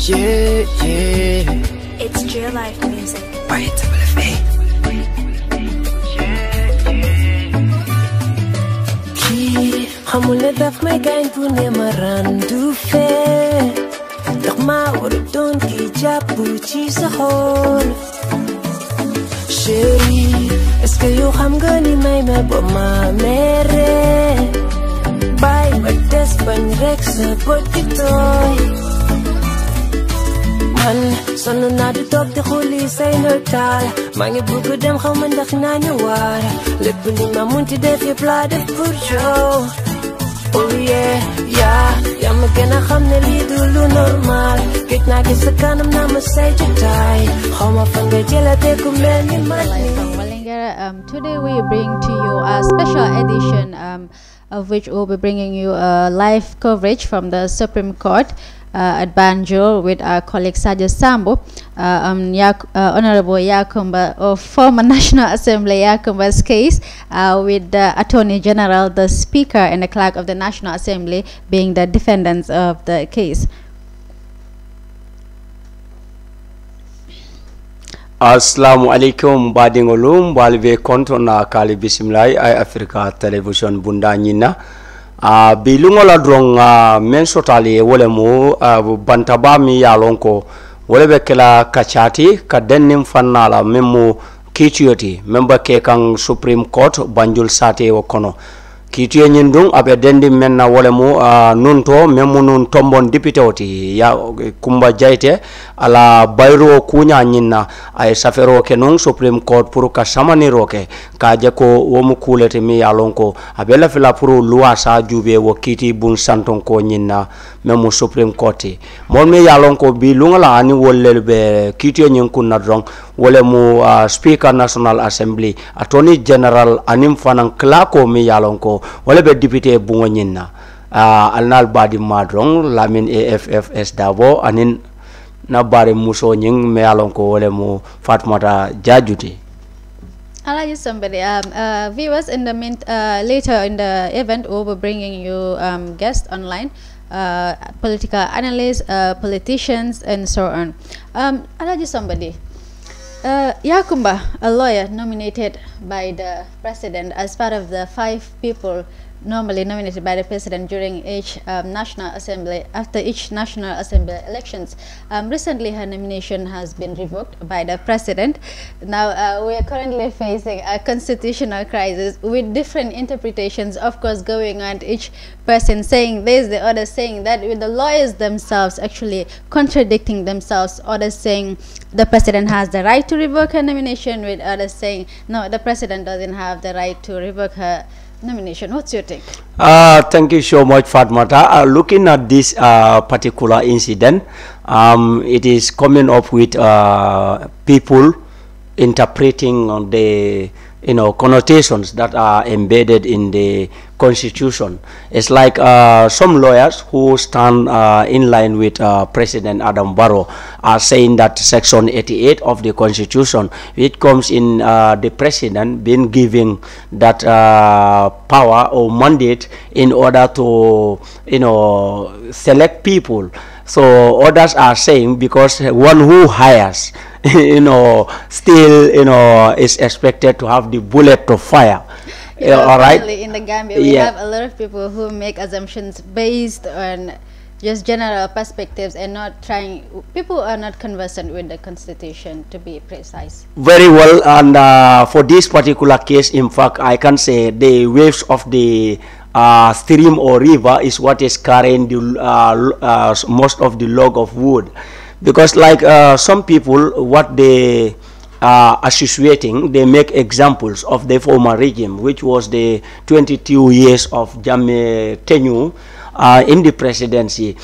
Yeah, yeah. It's Jill Life Music. Wait, WFA. Kii xamule daf may gaañ bu ne ma randu fee ndax maa war a doon ki jàpp ci sa xol. Chérie, est-ce que yow xam nga ni may mel ba ma mere bàyyi ma des bañ rek sa bët di tooy. Man sonn naa di toog di xulli say nataal maa ngi bëgg dem xaw ma ndax naa ñëwaat lépp li ma munti def yëpp laa def pour yow. Oh yeah, yaa ma gën a xam ne lii du lu normal gëj naa gis sa kanam naa ma say jotaay xaw ma fan nga jëlatee ku mel ni man ni. Today we bring to you a special edition of which we'll be bringing you a live coverage from the Supreme Court at Banjul with our colleague Sadio Sambo, Honorable Yakumba of former National Assembly Yakumba's case with the Attorney General, the Speaker and the Clerk of the National Assembly being the defendants of the case. Assalamu alaikum badingolum balve konto na kali bismillah ay Africa television bunda nyina bilungola drong men sotali wole mu bantaba mi yalonko wole be kala kachati ka dennim fannala memu kitiyoti memba ke kan Supreme Court Banjul sate wo kono kitiye nyindung abe dendi menna wole mu nunto memu nun tombon député oti ya kumba jaite ala bayro kunya nyinna ay safero ke non Supreme Court pour ka samani roke ka je ko womu kulete mi yalonko abe la fila pour loi sa jube wo kiti bun santon ko nyinna memu Supreme Court mon mi yalonko bi lungala ani wolle be kitiye nyin kunna drong wole mu Speaker National Assembly Attorney General anim fanan klako mi yalonko wole be député bungo nyinna alnal badi madrong lamin AFFS dabo anin na bare muso nying me alonko wole mu Fatmata Jajuti. Allow somebody viewers in the later in the event we'll be bringing you guests online, political analysts, politicians and so on. Allow somebody Yakumba, a lawyer nominated by the president as part of the 5 people normally nominated by the president during each National Assembly, after each National Assembly elections. Recently her nomination has been revoked by the president. Now we are currently facing a constitutional crisis with different interpretations, of course, going on, each person saying this, the other saying that, with the lawyers themselves actually contradicting themselves, others saying the president has the right to revoke her nomination, with others saying no, the president doesn't have the right to revoke her nomination. What's your take? Thank you so much, Fatmata. Looking at this particular incident, it is coming up with people interpreting the connotations that are embedded in the Constitution. It's like some lawyers who stand in line with President Adam Barrow are saying that Section 88 of the Constitution, it comes in the President being given that power or mandate in order to select people. So others are saying because one who hires still is expected to have the bullet to fire. All right. In the Gambia, we have a lot of people who make assumptions based on just general perspectives and not trying. People are not conversant with the Constitution, to be precise. Very well, and for this particular case, in fact, I can say the waves of the stream or river is what is carrying the most of the log of wood, because like some people, what they associating, they make examples of the former regime, which was the 22 years of Jammeh tenure in the presidency,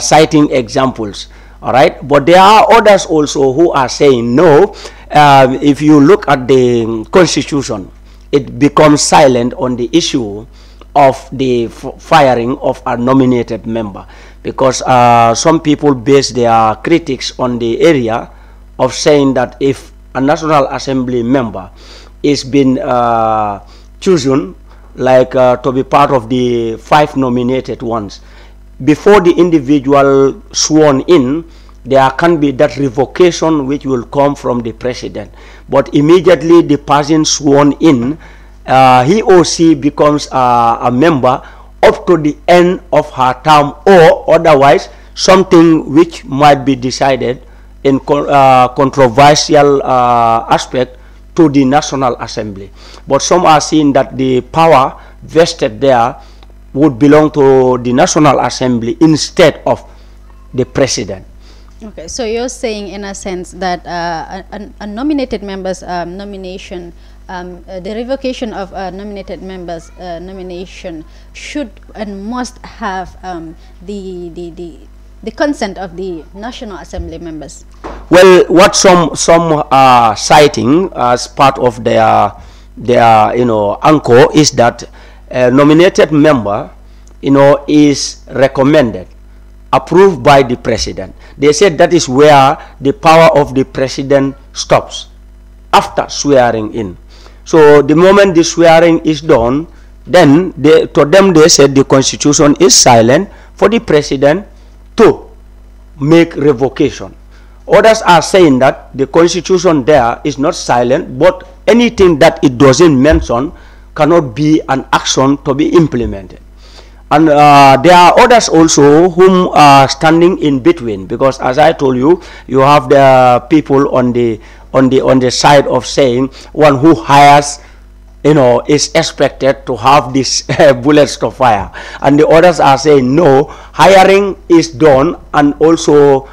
citing examples. All right, but there are others also who are saying no. If you look at the Constitution, it becomes silent on the issue of the firing of a nominated member, because some people base their critics on the area of saying that if a National Assembly member is been chosen like to be part of the 5 nominated ones, before the individual sworn in, there can be that revocation which will come from the president. But immediately the person sworn in, he or she becomes a member up to the end of her term, or otherwise something which might be decided in controversial aspect to the National Assembly. But some are seeing that the power vested there would belong to the National Assembly instead of the president. Okay, so you're saying in a sense that a nominated member's nomination, the revocation of a nominated member's nomination should and must have the consent of the National Assembly members. Well, what some are citing as part of their anchor is that a nominated member, is recommended, approved by the president. They said that is where the power of the president stops, after swearing in. So the moment the swearing is done, then to them they said the constitution is silent for the president to make revocation. Others are saying that the constitution there is not silent, but anything that it doesn't mention cannot be an action to be implemented. And there are others also whom are standing in between, because as I told you, you have the people on the side of saying one who hires is expected to have these bullets to fire, and the others are saying no, hiring is done, and also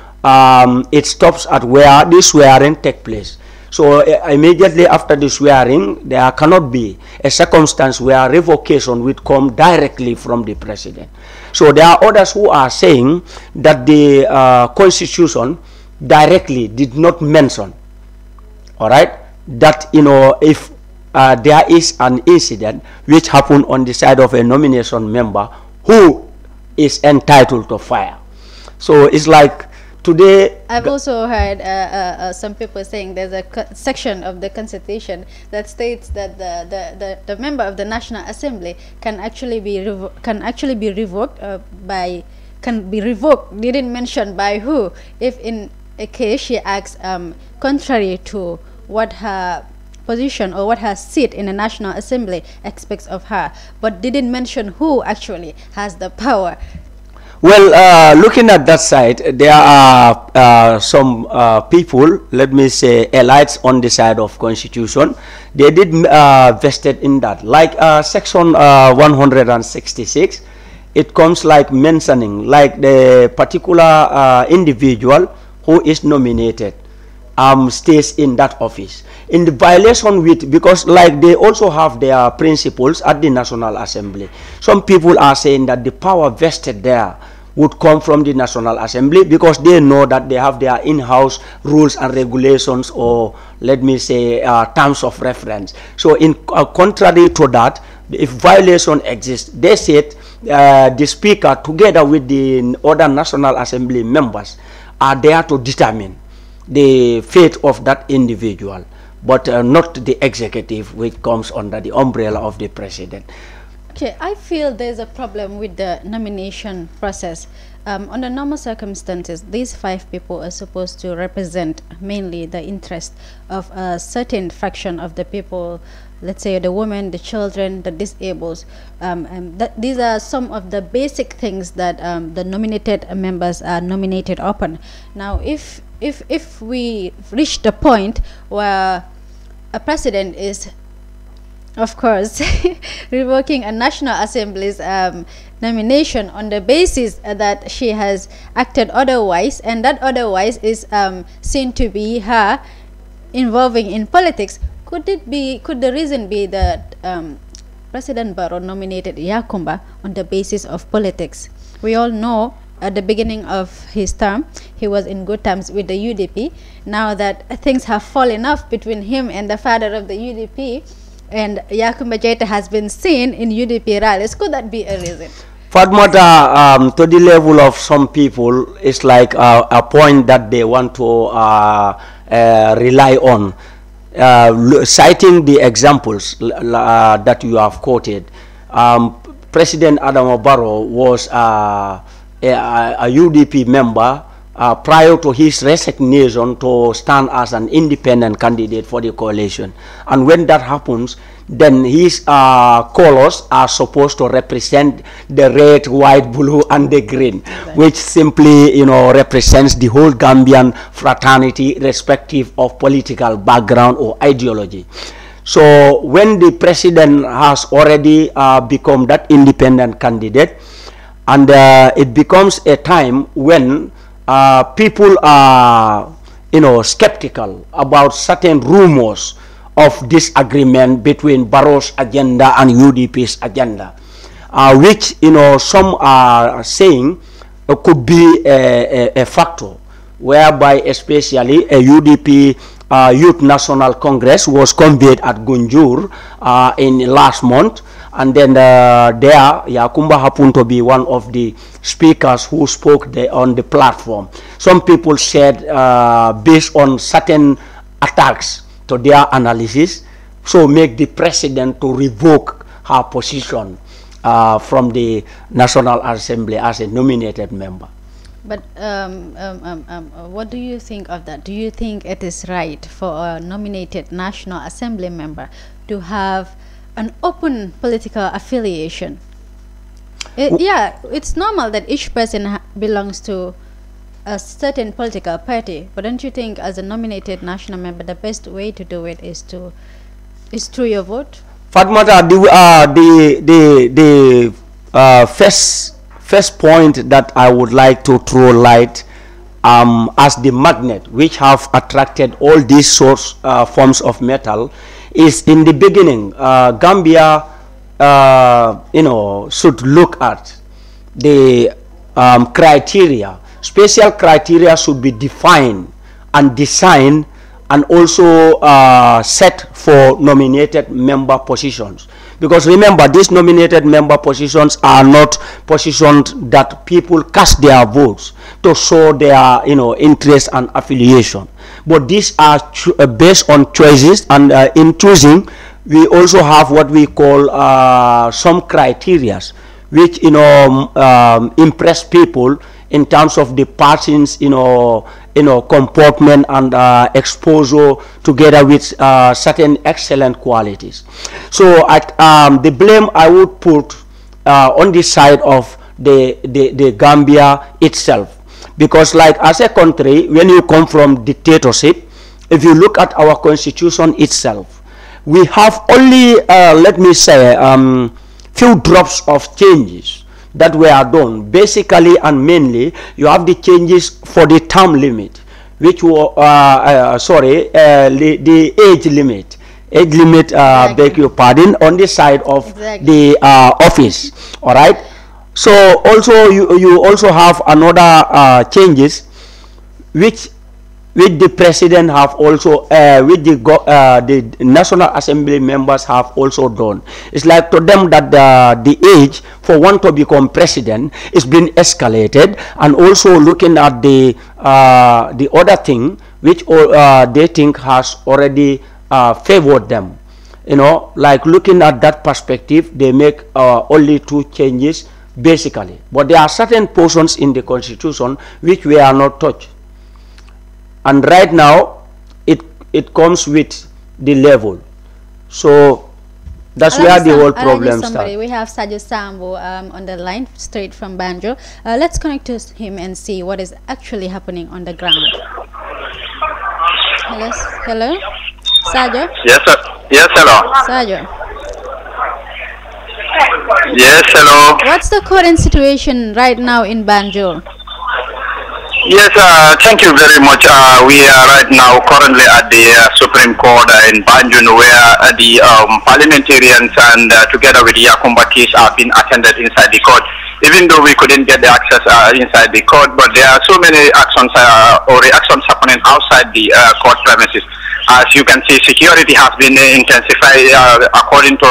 it stops at where the swearing take place. So immediately after the swearing, there cannot be a circumstance where revocation would come directly from the president. So there are others who are saying that the constitution directly did not mention, all right, that if there is an incident which happened on the side of a nomination member, who is entitled to fire. So it's like today, I've also heard some people saying there's a section of the Constitution that states that the member of the National Assembly can actually be revoked by They didn't mention by who, if in a case she acts contrary to what her position or what her seat in the National Assembly expects of her, but didn't mention who actually has the power. Well, looking at that side, there are some people, let me say, elites on the side of constitution. They did vested in that. Like section 166, it comes like mentioning, like the particular individual who is nominated stays in that office. In the violation with, because like they also have their principles at the National Assembly. Some people are saying that the power vested there would come from the National Assembly, because they know that they have their in-house rules and regulations, or let me say terms of reference. So in contrary to that, if violation exists, they said the speaker together with the other National Assembly members are there to determine the fate of that individual, but not the executive, which comes under the umbrella of the president. Okay, I feel there's a problem with the nomination process. Under normal circumstances, these 5 people are supposed to represent mainly the interest of a certain fraction of the people, let's say the women, the children, the disabled. These are some of the basic things that the nominated members are nominated upon. Now, if we reach the point where a president is, of course, revoking a National Assembly's nomination on the basis that she has acted otherwise, and that otherwise is seen to be her involving in politics, could the reason be that President Barrow nominated Yakumba on the basis of politics? We all know at the beginning of his term, he was in good terms with the UDP. Now that things have fallen off between him and the father of the UDP, and Yakumba Jaita has been seen in UDP rallies, could that be a reason? Fatmata, to the level of some people, it's like a point that they want to rely on. Citing the examples that you have quoted, President Adama Barrow was a UDP member prior to his resignation to stand as an independent candidate for the coalition. And when that happens, then his colors are supposed to represent the red, white, blue, and the green, which simply, represents the whole Gambian fraternity, irrespective of political background or ideology. So when the president has already become that independent candidate, and it becomes a time when people are, skeptical about certain rumors of disagreement between Barrow's agenda and UDP's agenda, which, some are saying could be a factor, whereby especially a UDP Youth National Congress was convened at Gunjur in last month, and then there Yakumba happened to be one of the speakers who spoke on the platform. Some people said, based on certain attacks to their analysis, so make the president to revoke her position from the National Assembly as a nominated member. But what do you think of that? Do you think it is right for a nominated National Assembly member to have an open political affiliation? Yeah, it's normal that each person belongs to a certain political party, but don't you think as a nominated national member the best way to do it is through your vote? Fatmata, the first point that I would like to throw light as the magnet which have attracted all these forms of metal is, in the beginning, Gambia should look at the criteria. Special criteria should be defined and designed and also set for nominated member positions. Because remember, these nominated member positions are not positions that people cast their votes to show their interest and affiliation. But these are based on choices, and in choosing, we also have what we call some criteria which impress people in terms of the person's comportment and exposure, together with certain excellent qualities. So the blame I would put on the side of the Gambia itself, because like as a country, when you come from dictatorship, if you look at our constitution itself, we have only let me say few drops of changes that were done. Basically and mainly, you have the changes for the term limit, which were the age limit. Exactly. Beg your pardon, on the side of the office. All right. So also you also have another changes which the president have also the National Assembly members have also done. It's like to them that the age for one to become president is being escalated, and also looking at the other thing which they think has already favored them. Like looking at that perspective, they make only two changes basically. But there are certain portions in the constitution which we are not touched. And right now, it comes with the level. So that's where the whole problem starts. We have Sajo Sambo on the line, straight from Banjo. Let's connect to him and see what is actually happening on the ground. Hello? Sajo? Yes, sir. Yes, hello. Sajo? Yes, hello. What's the current situation right now in Banjo? Yes, thank you very much. We are right now currently at the Supreme Court in Banjul, where the parliamentarians and together with the Yakumba case have been attended inside the court. Even though we couldn't get the access inside the court, but there are so many actions or reactions happening outside the court premises. As you can see, security has been intensified according to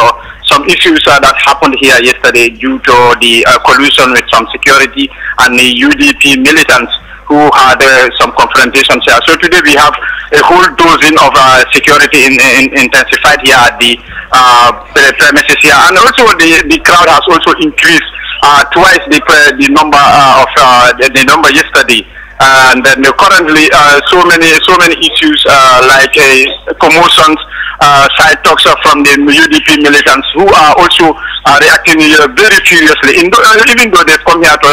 some issues that happened here yesterday due to the collusion with some security and the UDP militants who had some confrontations here. So today we have a whole dozen of security intensified here at the premises here, and also the crowd has also increased twice the number of the number yesterday. And then currently so many issues like commotions, side talks from the UDP militants who are also reacting very furiously, even though they've come here to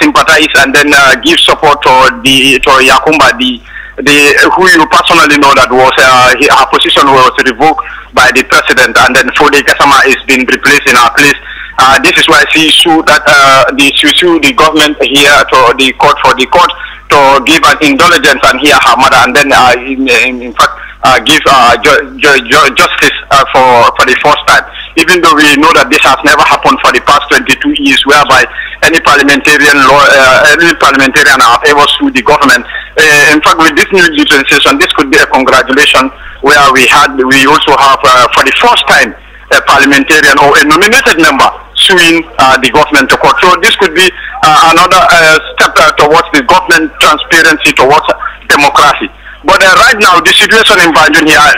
sympathize and then give support to Yakumba, who you personally know that was her position was revoked by the president, and then Fode Gassama is being replaced in her place. This is why she sued the government here to the court to give an indulgence and hear her mother, and then in fact give justice for the first time. Even though we know that this has never happened for the past 22 years, whereby any parliamentarian have ever sued the government. In fact, with this new dispensation, this could be a congratulation where we also have for the first time a parliamentarian or a nominated member suing the government to court. So this could be another step towards the government transparency, towards democracy. But right now, the situation in Banjul here,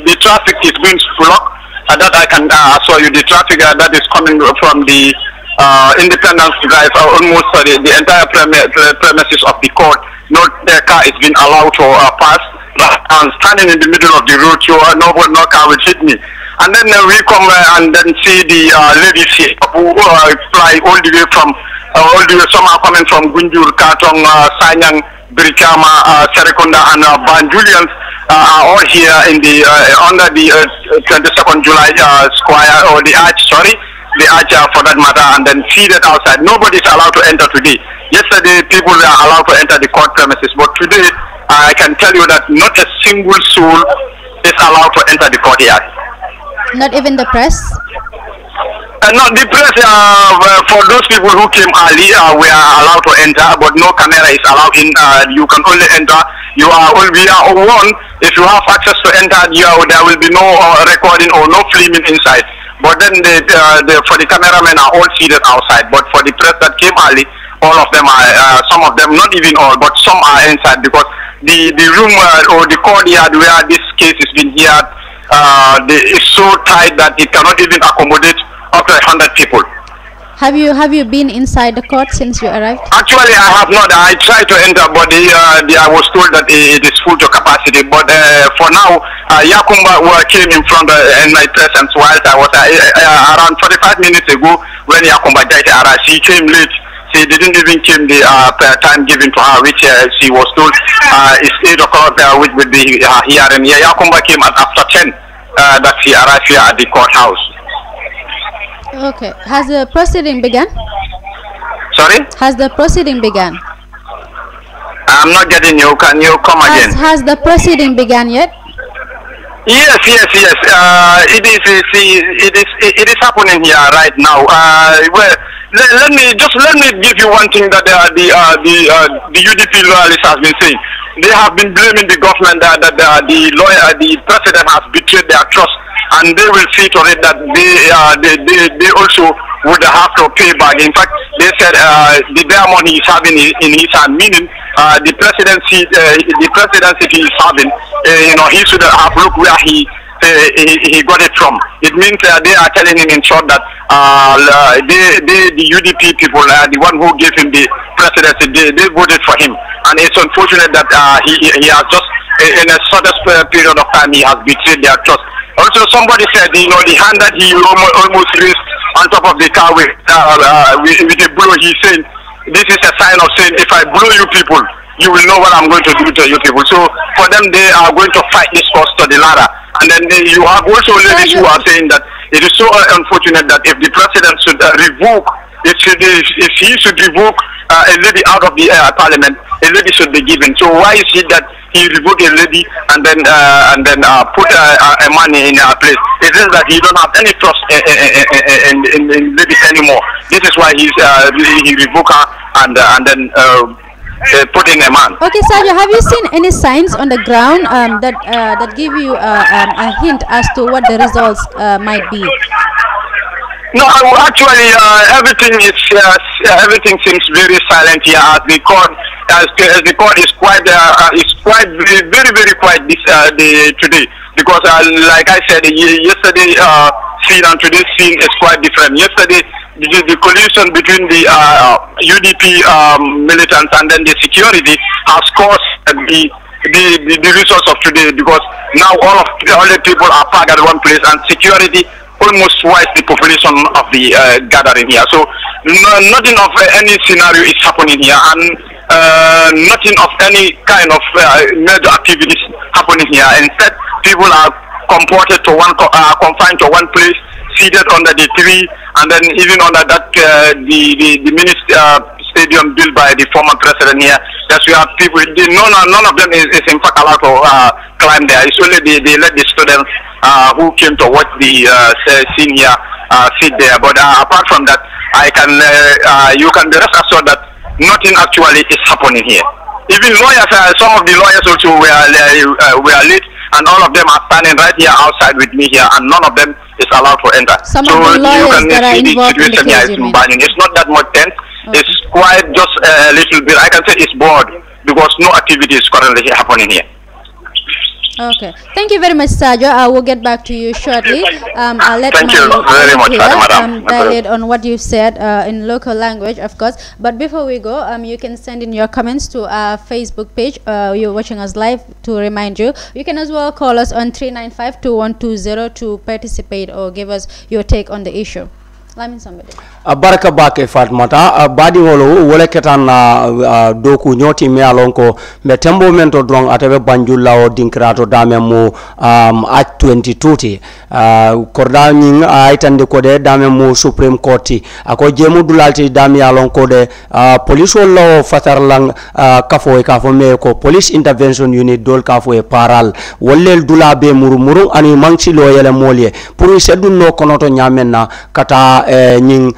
the traffic is being blocked. That I can assure you, the traffic that is coming from the Independence Drive, almost the entire premises of the court, no car is being allowed to pass. I'm standing in the middle of the road, so no car will hit me. And then we come and then see the ladies who fly all the way from, some are coming from Gunjur, Katong, Sanyang, Brikama, Serekunda, and Banjulians are all here in the under the 22nd July square, or the arch, the arch for that matter, and then seated outside. Nobody is allowed to enter today. Yesterday, people were allowed to enter the court premises, but today, I can tell you that not a single soul is allowed to enter the courtyard. Not even the press? No, the press, for those people who came early, we are allowed to enter, but no camera is allowed in. You can only enter. We are warned, if you have access to enter, there will be no recording or no filming inside. But then for the cameramen are all seated outside. But for the press that came early, all of them are, some of them, not even all, but some are inside, because the room or the courtyard where this case is being heard is so tight that it cannot even accommodate up to 100 people. Have you been inside the court since you arrived? Actually, I have not. I tried to enter, but I was told that it is full to capacity. But for now, Yakumba came in front in my presence while I was around 45 minutes ago when Yakumba died. She came late. She didn't even came the time given to her, which she was told is 8 o'clock with the hearing. Yakumba came after 10 that she arrived here at the courthouse. Okay. Has the proceeding begun? Sorry? Has the proceeding begun? I'm not getting you. Can you come again? Has the proceeding begun yet? Yes. It is happening here right now. Well, let me give you one thing that the UDP loyalists has been saying. They have been blaming the government that the president has betrayed their trust, and they will see to it that they also would have to pay back. In fact, they said the bare money he's having in his hand, meaning the presidency he is having, he should have looked where he got it from. It means they are telling him in short that the UDP people, the one who gave him the presidency, they voted for him, and it's unfortunate that he has just in a shortest period of time he has betrayed their trust. Also, somebody said, the hand that he almost raised on top of the car with a blow, he's saying, this is a sign of saying, if I blow you people, you will know what I'm going to do to you people. So for them, they are going to fight this cause to the ladder. And then you have also ladies who are saying that it is so unfortunate that if the president should revoke, if he should revoke a lady out of the parliament, a lady should be given. So why is it that he revoked a lady and then put a man in her place? It is that he don't have any trust in ladies anymore. This is why he revoked her and then put in a man. Okay, Sadio, have you seen any signs on the ground that give you a hint as to what the results might be? No, actually, everything seems very silent here. As the court is quite very quiet this today, because like I said, yesterday scene and today's scene is quite different. Yesterday, the collision between the UDP militants and then the security has caused the results of today, because now all the people are packed at one place and security almost twice the population of the gathering here. So nothing of any scenario is happening here, and nothing of any kind of major activities happening here. Instead, people are confined to one place, seated under the tree, and then even under that the mini stadium built by the former president here. Yes, we have people. None of them is in fact allowed to climb there. It's only they let the students who came to watch the scene here sit there. But apart from that, you can be rest assured that nothing actually is happening here. Even lawyers, some of the lawyers also were late, and all of them are standing right here outside with me here, and none of them is allowed to enter. Some of the lawyers that are involved in the case, it's not that much tense. Okay. It's quite just a little bit. I can say it's bored because no activity is currently happening here. Okay. Thank you very much, Sajo. I will get back to you shortly. I'll let Thank you very much, madam. Dilate on what you said in local language, of course. But before we go, you can send in your comments to our Facebook page. You're watching us live, to remind you. You can as well call us on 395-2120 to participate or give us your take on the issue. Baraka bake Fatmata badi wolo wole ketan doku nyoti me alonko me tembo mento drong atabe banjula o dinkrato dame mu at 2020 korda nying aitande kode dame mu Supreme Court ako jemu dulalti dame alonko de police law fatarlang kafo me ko police intervention unit dol kafo e paral wollel dulabe murumuru ani mangsi lo yele molye pour seddu no konoto nyamenna kata nying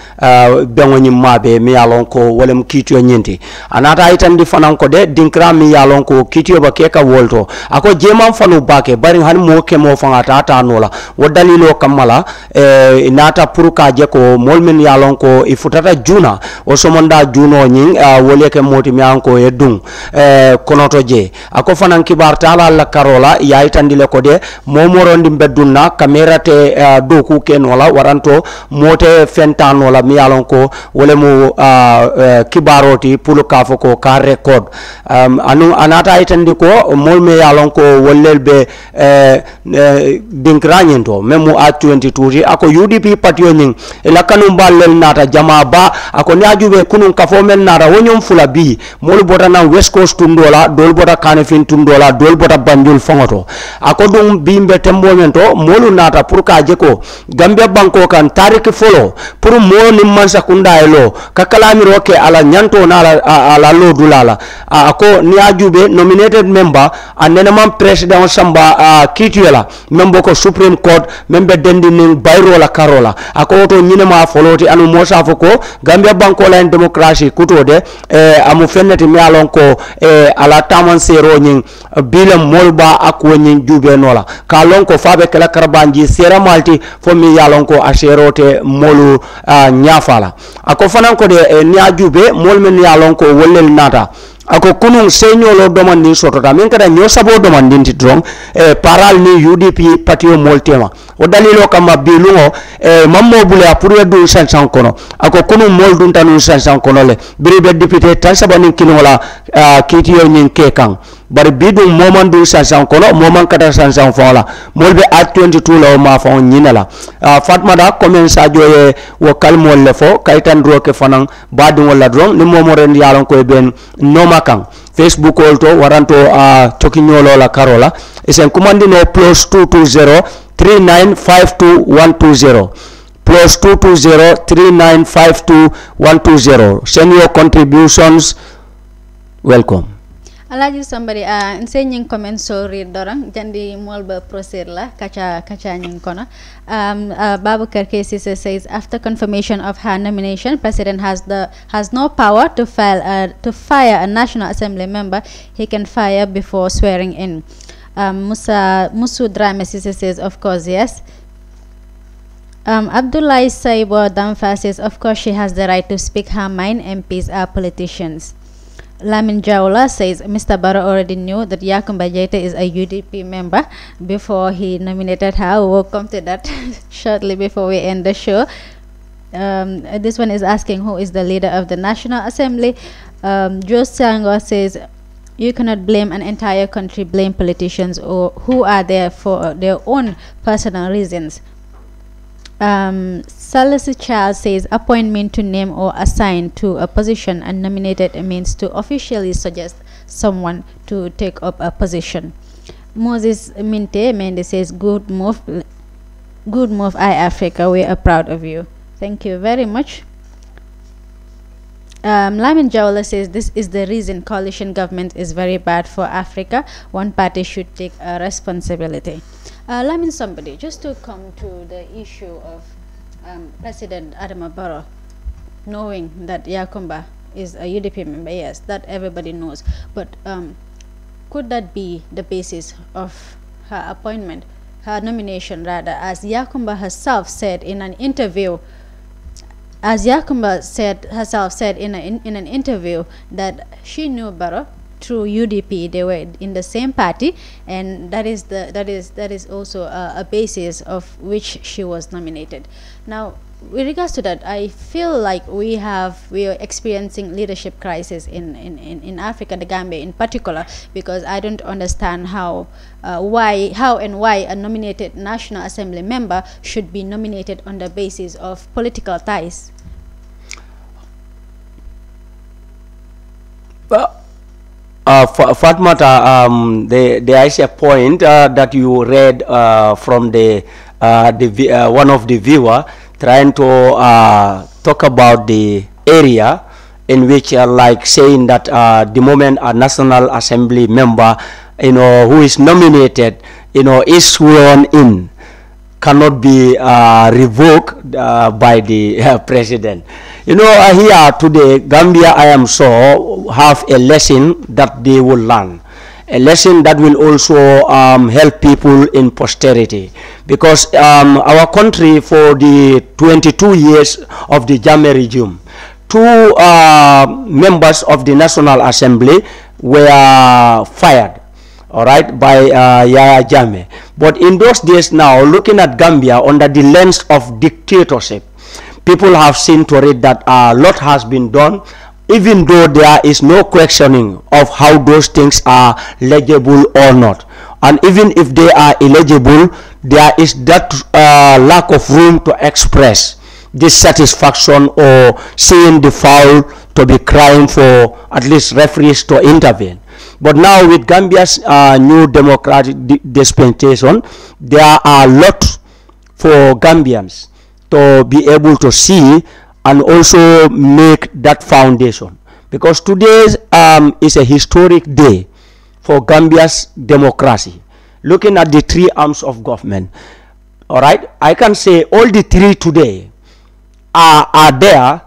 bengo nyim mabe mi yalon ko wolem kitiyo nyinti anata itandi fanan ko de dinkra mi yalon ko kitiyo ba keka wolto ako jemam fanu bake bari han mo ke mo fangata ta nola wodalilo kamala inata puruka je ko molmen yalon ko ifutata juna o somonda juno nying wole ke moti mi yalon ko edung konoto je ako fanan kibar tala la karola ya itandi le ko de momorondi beddunna kamera te doku ke nola waranto mote fentano la mi yalon ko wole mu kibaroti pulu kafo ko ka record anu anata itandi ko mol me yalon ko wollel be dinkranyento memu a 22 ako UDP patio ning ela kanum ballel nata jama ba ako nyajube kunun kafo men nara wonyum fula bi mol bota na West Coast tundola dol bota kanefin tundola dol bota banjul fongoto ako dum bimbe tembo mento molu nata pour ka jeko Gambia banko kan tarik folo pour mo nim man sakunda elo kakalami roke ala nyanto na ala lo dulala ako ni ajube nominated member anena man president samba kituela member ko Supreme Court member dendi ning bayro la karola ako to nyine ma foloti anu mosa foko Gambia banko la democracy kutode amu fenneti mi alon ko ala taman sero nyin bilam molba akwo nyin jube nola ka lon ko fabe kala karbanji sera malti fo mi yalon ko asherote molu nyafala ako fanan ko de ni ajube molmen yalon ko wollel nata ako kunun señolo domandi sotota min kada ño sabo domandinti drong paral ni UDP patio moltema o dalilo kama bilungo mammo bule apurwe du sansan kono ako kunun mol dun tanu sansan kono le biribe député tan sabani kinola kitiyo nyin kekan bari bidum moman du sansan kono moman kata sansan fola molbe at 22 law ma fa nyinala fatma da komen sa joye wo kalmol le fo kaytan roke fanan badu wala drong ni momoren yalon ko ben noma kan Facebook olto waranto tokinyolo la karola isen kumandino +220 3952120 +220 3952120 send your contributions. Welcome. Alaji somebody saying comments so read dorang jandi molba proceed la kacha nying kono Babukar Kesi says after confirmation of her nomination, President has no power to fire a National Assembly member. He can fire before swearing in. Musu Drame says of course yes. Abdullah Saibo Damfa says of course she has the right to speak her mind. MPs are politicians. Lamin Jaula says Mr. Barrow already knew that Yakumba Jaita is a UDP member before he nominated her. We'll come to that shortly before we end the show. This one is asking who is the leader of the National Assembly. Joe Sango says, you cannot blame an entire country, blame politicians or who are there for their own personal reasons. Salasi Charles says, appointment to name or assign to a position and nominated means to officially suggest someone to take up a position. Moses Mende says, good move, Africa, we are proud of you. Thank you very much. Lamin Jawla says, this is the reason coalition government is very bad for Africa. One party should take a responsibility. Lamin, somebody, just to come to the issue of President Adama Barrow, knowing that Yakumba is a UDP member, yes, that everybody knows, but could that be the basis of her appointment, her nomination rather, as Yakumba herself said in an interview, in an interview that she knew Barrow through UDP. They were in the same party, and that is also a basis of which she was nominated. Now, with regards to that, I feel like we are experiencing leadership crisis in Africa, the Gambia in particular, because I don't understand how and why a nominated National Assembly member should be nominated on the basis of political ties. Fatmata, there is a point that you read from the one of the viewer trying to talk about the area in which like saying that the moment a National Assembly member, who is nominated, is sworn in, cannot be revoked by the president. Here today, Gambia, I am sure, have a lesson that they will learn. A lesson that will also help people in posterity. Because our country, for the 22 years of the Jammeh regime, 2 members of the National Assembly were fired, all right, by Yahya Jammeh. But in those days now, looking at Gambia under the lens of dictatorship, people have seen to it that a lot has been done, even though there is no questioning of how those things are legible or not. And even if they are illegible, there is that lack of room to express dissatisfaction or seeing the foul to be crying for at least referees to intervene. But now with Gambia's new democratic dispensation, there are a lot for Gambians to be able to see and also make that foundation. Because today is a historic day for Gambia's democracy. Looking at the 3 arms of government, all right, I can say all the 3 today are there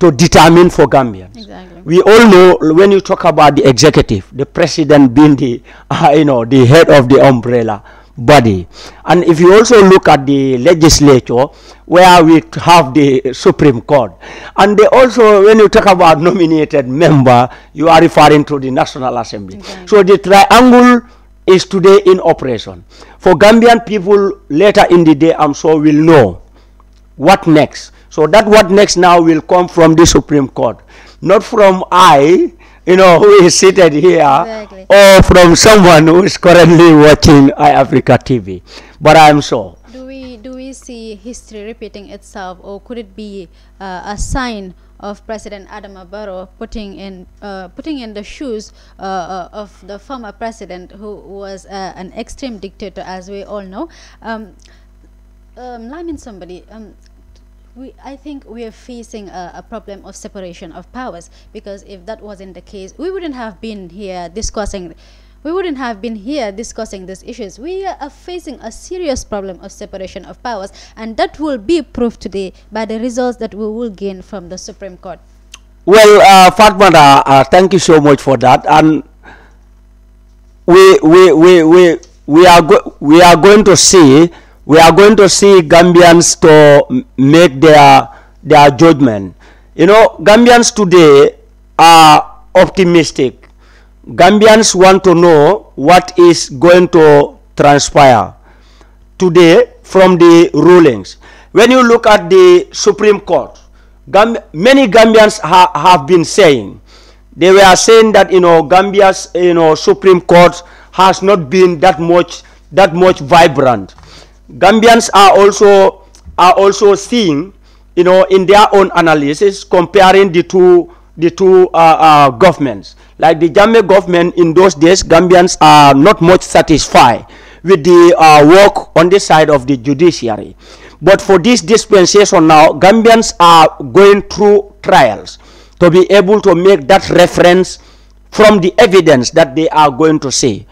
to determine for Gambians. Exactly. We all know when you talk about the executive, the president being the, the head of the umbrella body. And if you also look at the legislature, where we have the Supreme Court, and they also, when you talk about nominated member, you are referring to the National Assembly. Okay. So the triangle is today in operation. For Gambian people, later in the day, I'm sure will know what next. So that what next now will come from the Supreme Court, not from who is seated here, exactly, or from someone who is currently watching iAfrica TV. But I am sure. Do we see history repeating itself, or could it be a sign of President Adama Barrow putting in the shoes of the former president, who was an extreme dictator, as we all know? I think we are facing a problem of separation of powers, because if that wasn't the case, we wouldn't have been here discussing these issues. We are facing a serious problem of separation of powers, and that will be proved today by the results that we will gain from the Supreme Court. Well, Fatma, thank you so much for that. And we are going to see Gambians to make their judgment. Gambians today are optimistic. Gambians want to know what is going to transpire today from the rulings. when you look at the Supreme Court, many Gambians have been saying, they were saying that Gambia's Supreme Court has not been that much vibrant. Gambians are also seeing, in their own analysis, comparing the two governments. Like the Jammeh government in those days, Gambians are not much satisfied with the work on the side of the judiciary. But for this dispensation now, Gambians are going through trials to be able to make that reference from the evidence that they are going to see.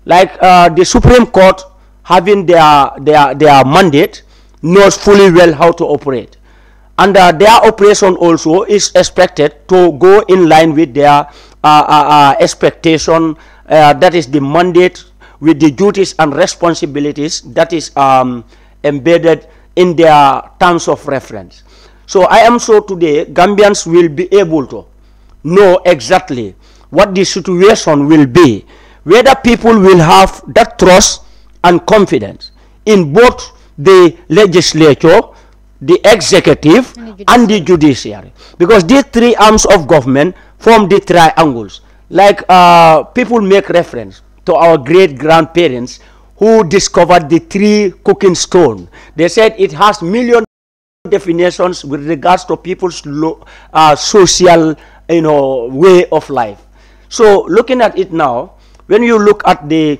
Like the Supreme Court, having their mandate, knows fully well how to operate. And their operation also is expected to go in line with their expectation, that is the mandate, with the duties and responsibilities that is embedded in their terms of reference. So I am sure today Gambians will be able to know exactly what the situation will be, whether people will have that trust and confidence in both the legislature, the executive, and the judiciary. Because these three arms of government form the triangles. Like people make reference to our great-grandparents who discovered the three cooking stone. They said it has million definitions with regards to people's social way of life. So looking at it now, when you look at the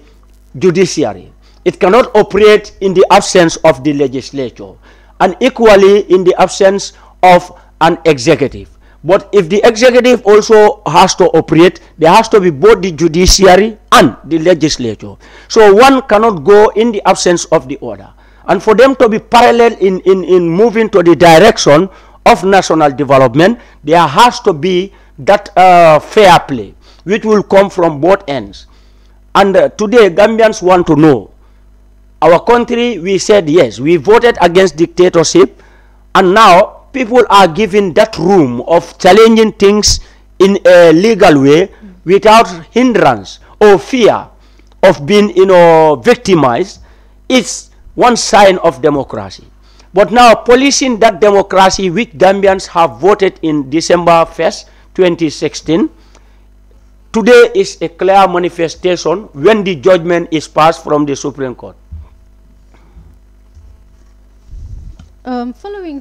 judiciary, it cannot operate in the absence of the legislature, and equally in the absence of an executive. But if the executive also has to operate, there has to be both the judiciary and the legislature. So one cannot go in the absence of the other. And for them to be parallel in moving to the direction of national development, there has to be that fair play, which will come from both ends. And today, Gambians want to know, our country, we said yes, we voted against dictatorship, and now people are given that room of challenging things in a legal way without hindrance or fear of being victimized. It's one sign of democracy. But now policing that democracy which Gambians have voted in December 1st, 2016, today is a clear manifestation when the judgment is passed from the Supreme Court. Following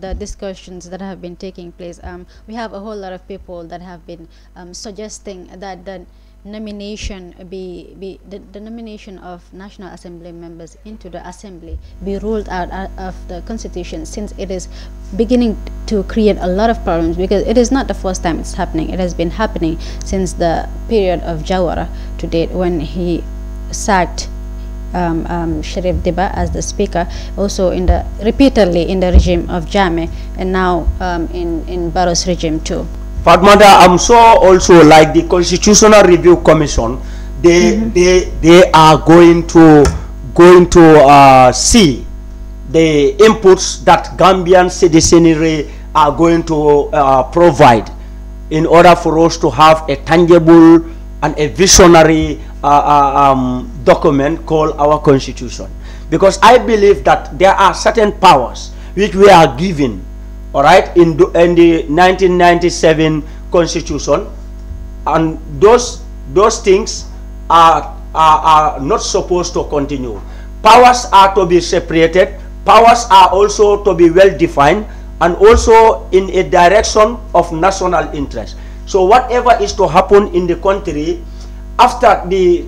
the discussions that have been taking place, we have a whole lot of people that have been suggesting that the nomination the nomination of National Assembly members into the Assembly be ruled out of the Constitution, since it is beginning to create a lot of problems, because it is not the first time it's happening. It has been happening since the period of Jawara to date, when he sacked Sharif Diba as the speaker, also repeatedly in the regime of Jammeh, and now in Barrow's regime too. Fatmada, I'm so also like the Constitutional Review Commission, they are going to see the inputs that Gambian citizenry are going to provide in order for us to have a tangible and a visionary document called our Constitution. Because I believe that there are certain powers which we are given, all right, in the 1997 Constitution, and those things are not supposed to continue. Powers are to be separated. Powers are also to be well defined, and also in a direction of national interest. So whatever is to happen in the country after the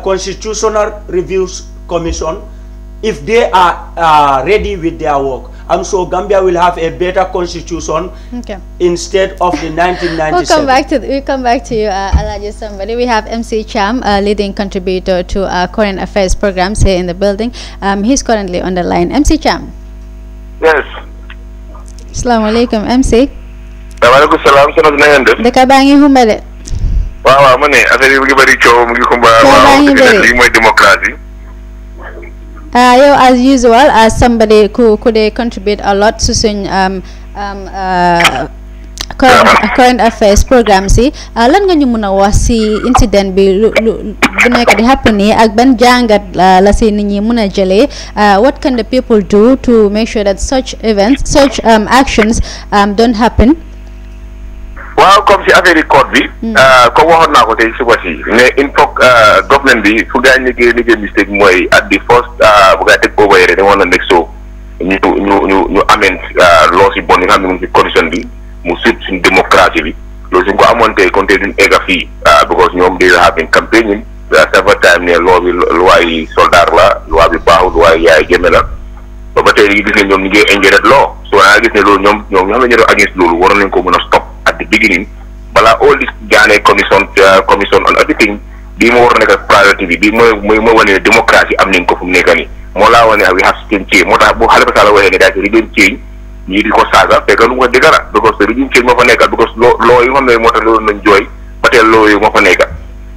Constitutional Reviews Commission, if they are ready with their work, I'm sure Gambia will have a better constitution, instead of the 1997. We'll come back to you, Alhaji Somebody. We have MC Cham, a leading contributor to our current affairs programs here in the building. He's currently on the line. MC Cham. Yes. Assalamu alaikum, MC. Walaikum salam. Sono na ngeen def. Dëkk baa ngi xumbale. Waaw ma ne affaire yi mu ngi bari coow, mu ngi xumba. Waaw, lii mooy démocratie. As usual, as somebody who could contribute a lot to such current affairs programme si lan nga ñu mëna wax si incident bi bu nekk di happen ni ak ban jangat la si nit ñi mëna jëlé what can the people do to make sure that such events such actions don't happen. Waaw comme si affaire code bi comme waxoon naa ko tey suba si mais il faut government bi fu gaa liggéey mistake mooy at the first bu gaa teg over yére da woon na nekk so ñu amend loo si bon yi nga xam ne mu ngi si condition bi mu suit suñu démocratie bi loolu suñ ko amoon tey kon tey duñ egga fii because ñoom they have been campaigning several time ne loi bi loi yi soldat la loi bi baaxul loi yaay jëme la ba tey gis ne ñoom ñu ngi enjoy law so naa gis ne loolu ñoom xam ne ñu doon against loolu waroon nañ ko mën a stop at the beginning bala all this Ghana commission on everything bii moo war a nekk priority bi bii mooy wane ne démocratie am nañ ko fu mu nekk nii moo laa wane we have to change moo tax bu Halifa Sallah waxee ne daal di regime change ñii di ko saaga fekk lu mu ko dëgg la because regime change moo fa nekk because loo yi xam ne moo tax loolu nañ jooy ba tey loo yi moo fa nekk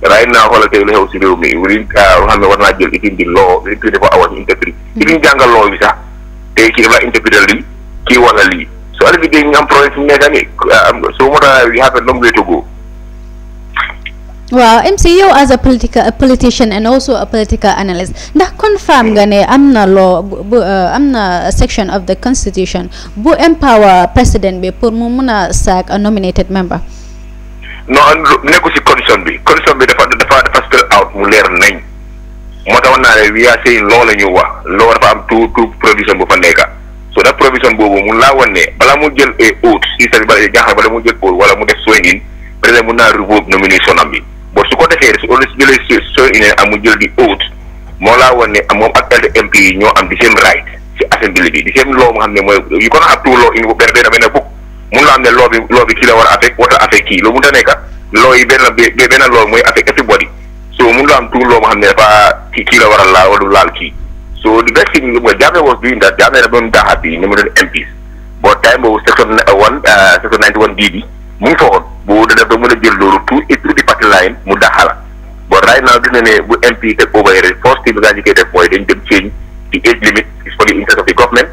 right now xoolal tey lu xew si réew mi wuri xam ne war naa jël itin di loo itin dafa awa ñu interpréter itin jàngal loo bi sax tey kii dafa interpréter lii kii wala lii so at the day ñu am problème fi mu nekk nii so moo tax we have a long way to go. Wow, MC, you as a politician and also a political analyst, ndax confirm nga ne am na law am na section of the constitution bu empower president bi pour mu mun a sack a nominated member. non nekku si condition bi dafa spell out mu leer nañ moo tax naa ne we are saying law la ñu wax law dafa am two provision bu fa nekka so that provision boobu mu laa wan ne balaa mu jël oath si sa bala jaaxal bala mu jël oath wala mu def swearing in président mun naa revoke nomination am bi bon su ko defee su jëlee swearing in am mu jël di oath moo laa wan ne moom ak LDMP yi ñoo am the same right si assembly bi the same law mu xam ne mooy you gonna have two law in benn book mun la am ne law bi kii la war a affect wata affect kii loolu mun ta nekka law yi benn law mooy affect everybody so mun la am two law mu xam ne dafa kii la war a laal wala laal kii so the best thing Jammeh was doing that Jammeh dafa doon daaxaat bi ni mu doon MPs but time boobu section 91 bii mu ngi foogoon bu def ba mën a jël loolu through the party line mu daxala but right now gis na ne bu MP teg over yére first thing bi nga koy def mooy dañ dem change the age limit is for the interest of the government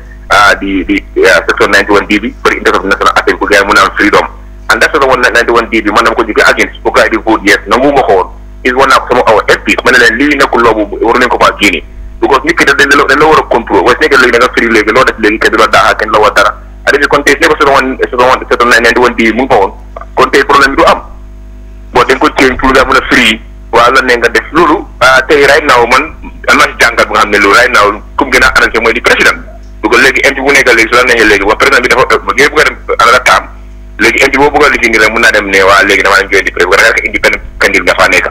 the section 91 bi for the interest of national assembly pour gars yi mën a am freedom and that's the 91 bi man dama ko jógee against pour gars yi di vote yes nangu ma xool is one of sama aw MPs ma ne leen lii nekkul loobu waru nañ ko faa génne because nit ki dañ la war a contrôle waaye su nekkee léegi da nga free léegi loo def léegi kenn du la daaxaa kenn la war dara adéfi kon tey su nekko section 91 bi mu ngi fa woon kon tey problème bi du am boo dañ ko change pour nga mën a free waaw la ne nga def loolu tey right now man am naa si jàngat bu nga xam ne loolu right now comme gën a arrangé mooy di président parce que léegi MP bu nekk léegi su la neexee léegi waa président bi dafa ngeen bëgg a dem another term léegi MP boo bëgg a liggéey nii rek mën naa dem ne waa léegi damaa dem joxe di président nga nekk independent candidate nga faa nekk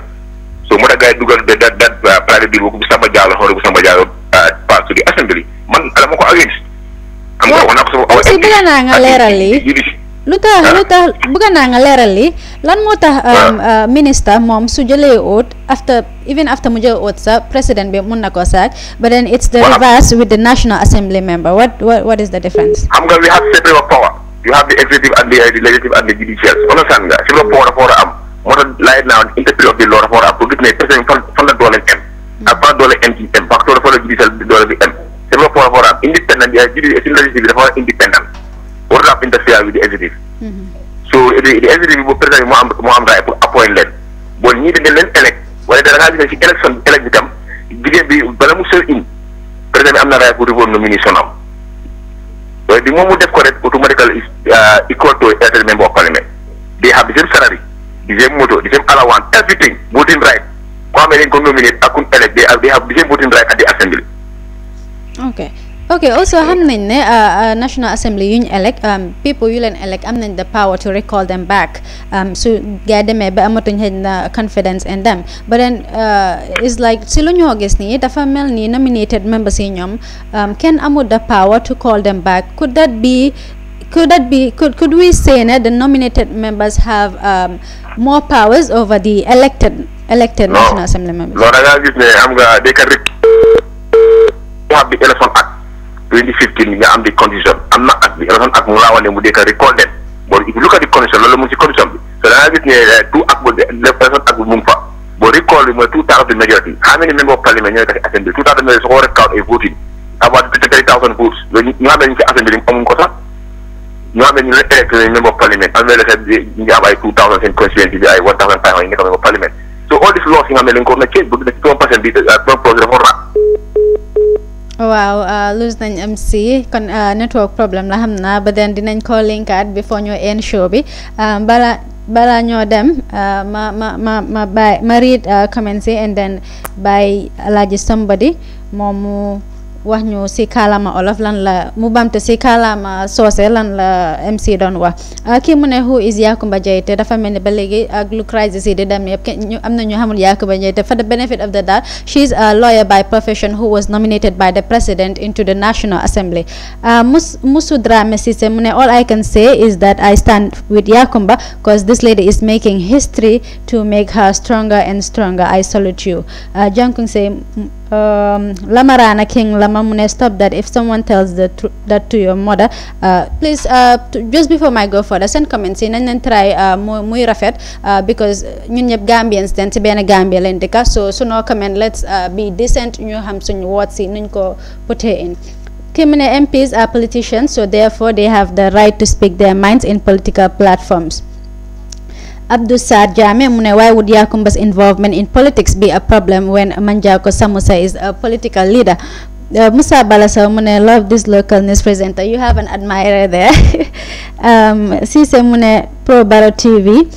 so moo tax gars yi dugal dat private bill bu Samba Diallo xool bu Samba Diallo pass to the assembly man dama ko against am nga wax naa ko sama si bëgg naa nga leeral lii lu tax bëgg naa nga leeral lii lan moo tax ministre moom su jëlee oath even after mu jël oath sa président bi mun na ko sack but then it's the reverse with the National Assembly member what is the difference. xam nga we have separate of power you have the executive and the legislative and the judicial understand nga separate power dafa war a am moo tax right now interpret of the law dafa war a am pour gis ne président fan la doole am ak fan doole am ci am parce que dafa la judicial doole bi am separate power dafa war a am independent legislative dafa war a independent warul am interfere with the executive so the executive bu président bi moo am right pour appoint leen bon ñii dañ leen elect wala da ngaa gis ne si élection elect bi tam jigéen bi bala mu sell in président bi am na right pour revoke nomination am waaye di moom mu def ko rek automatically equal to every member of parliament they have the same salary the same moto the same allowance everything voting right ko amee dañ ko nominate ak kun elect they have the same voting right at the assembly. Okay, also xam nañ ne National Assembly yuñ elect people yu leen elect am nañ the power to recall them back su gaa demee ba amatuñ xëy na confidence in them but then is like si lu ñoo gis nii dafa mel ni nominated members yi ñoom kenn amul the power to call them back could we say that the nominated members have more powers over the elected National Assembly members? No, da nga gis ne am nga they can have the election act 2015 nga am the condition am na at bi election act mu laa wane mu dee ka recall them but if you look at the condition loolu mu ci condition bi so da nga gis ne tout act bu election act bu mu fa boo recall bi mooy 2/3 of the majority how many member of parliament ñooy tax assembly 2/3 of the majority su ko war a count ay voting about 30,000 votes loolu ñu xam ne ñu ci assembly amuñ ko sax ñoo xam ne ñu leen électé member of parliament am na ñu am ay 2000 seen constituency bi ay 1500 yi nekk member of parliament so all these laws yi nga xam ne lañ ko na change bëgg na ci 1% bi projet dafa rat waaw lose nañ MC kon network problem la xam naa ba den dinañ ko linkaat before ñu end show bi bala ñoo dem ma read comments yi and then by Alhaji somebody moom mu wax ñu si kàllaama olof lan la mu bamte si kàllaama soose lan la MC doon wax kii mu ne who is Yakumba Jaiteh dafa mel ni ba léegi ak lu crisis yi di dem yëpp ñu am na ñu xamul Yakumba Jaiteh for the benefit of the doubt she is a lawyer by profession who was nominated by the president into the National Assembly Musu Dramé Cissé mu ne all I can say is that I stand with Yakumba because this lady is making history to make her stronger and stronger I salute you Jankung say Lamarana King Lamamune stop that if someone tells that to your mother please just before I go further send comments in and then try muy rafet because ñun ñep Gambians den ci ben Gambia len deka so no comment let's be decent ñu xam suñu words yi nuñ ko put in Kimene MPs are politicians so therefore they have the right to speak their minds in political platforms Abdul Saad Jame Mune, why would Yakumba's involvement in politics be a problem when Manjako Samusa is a political leader? Musa Balasa Mune, love this local news presenter. You have an admirer there. Sise Mune, Pro Baro TV.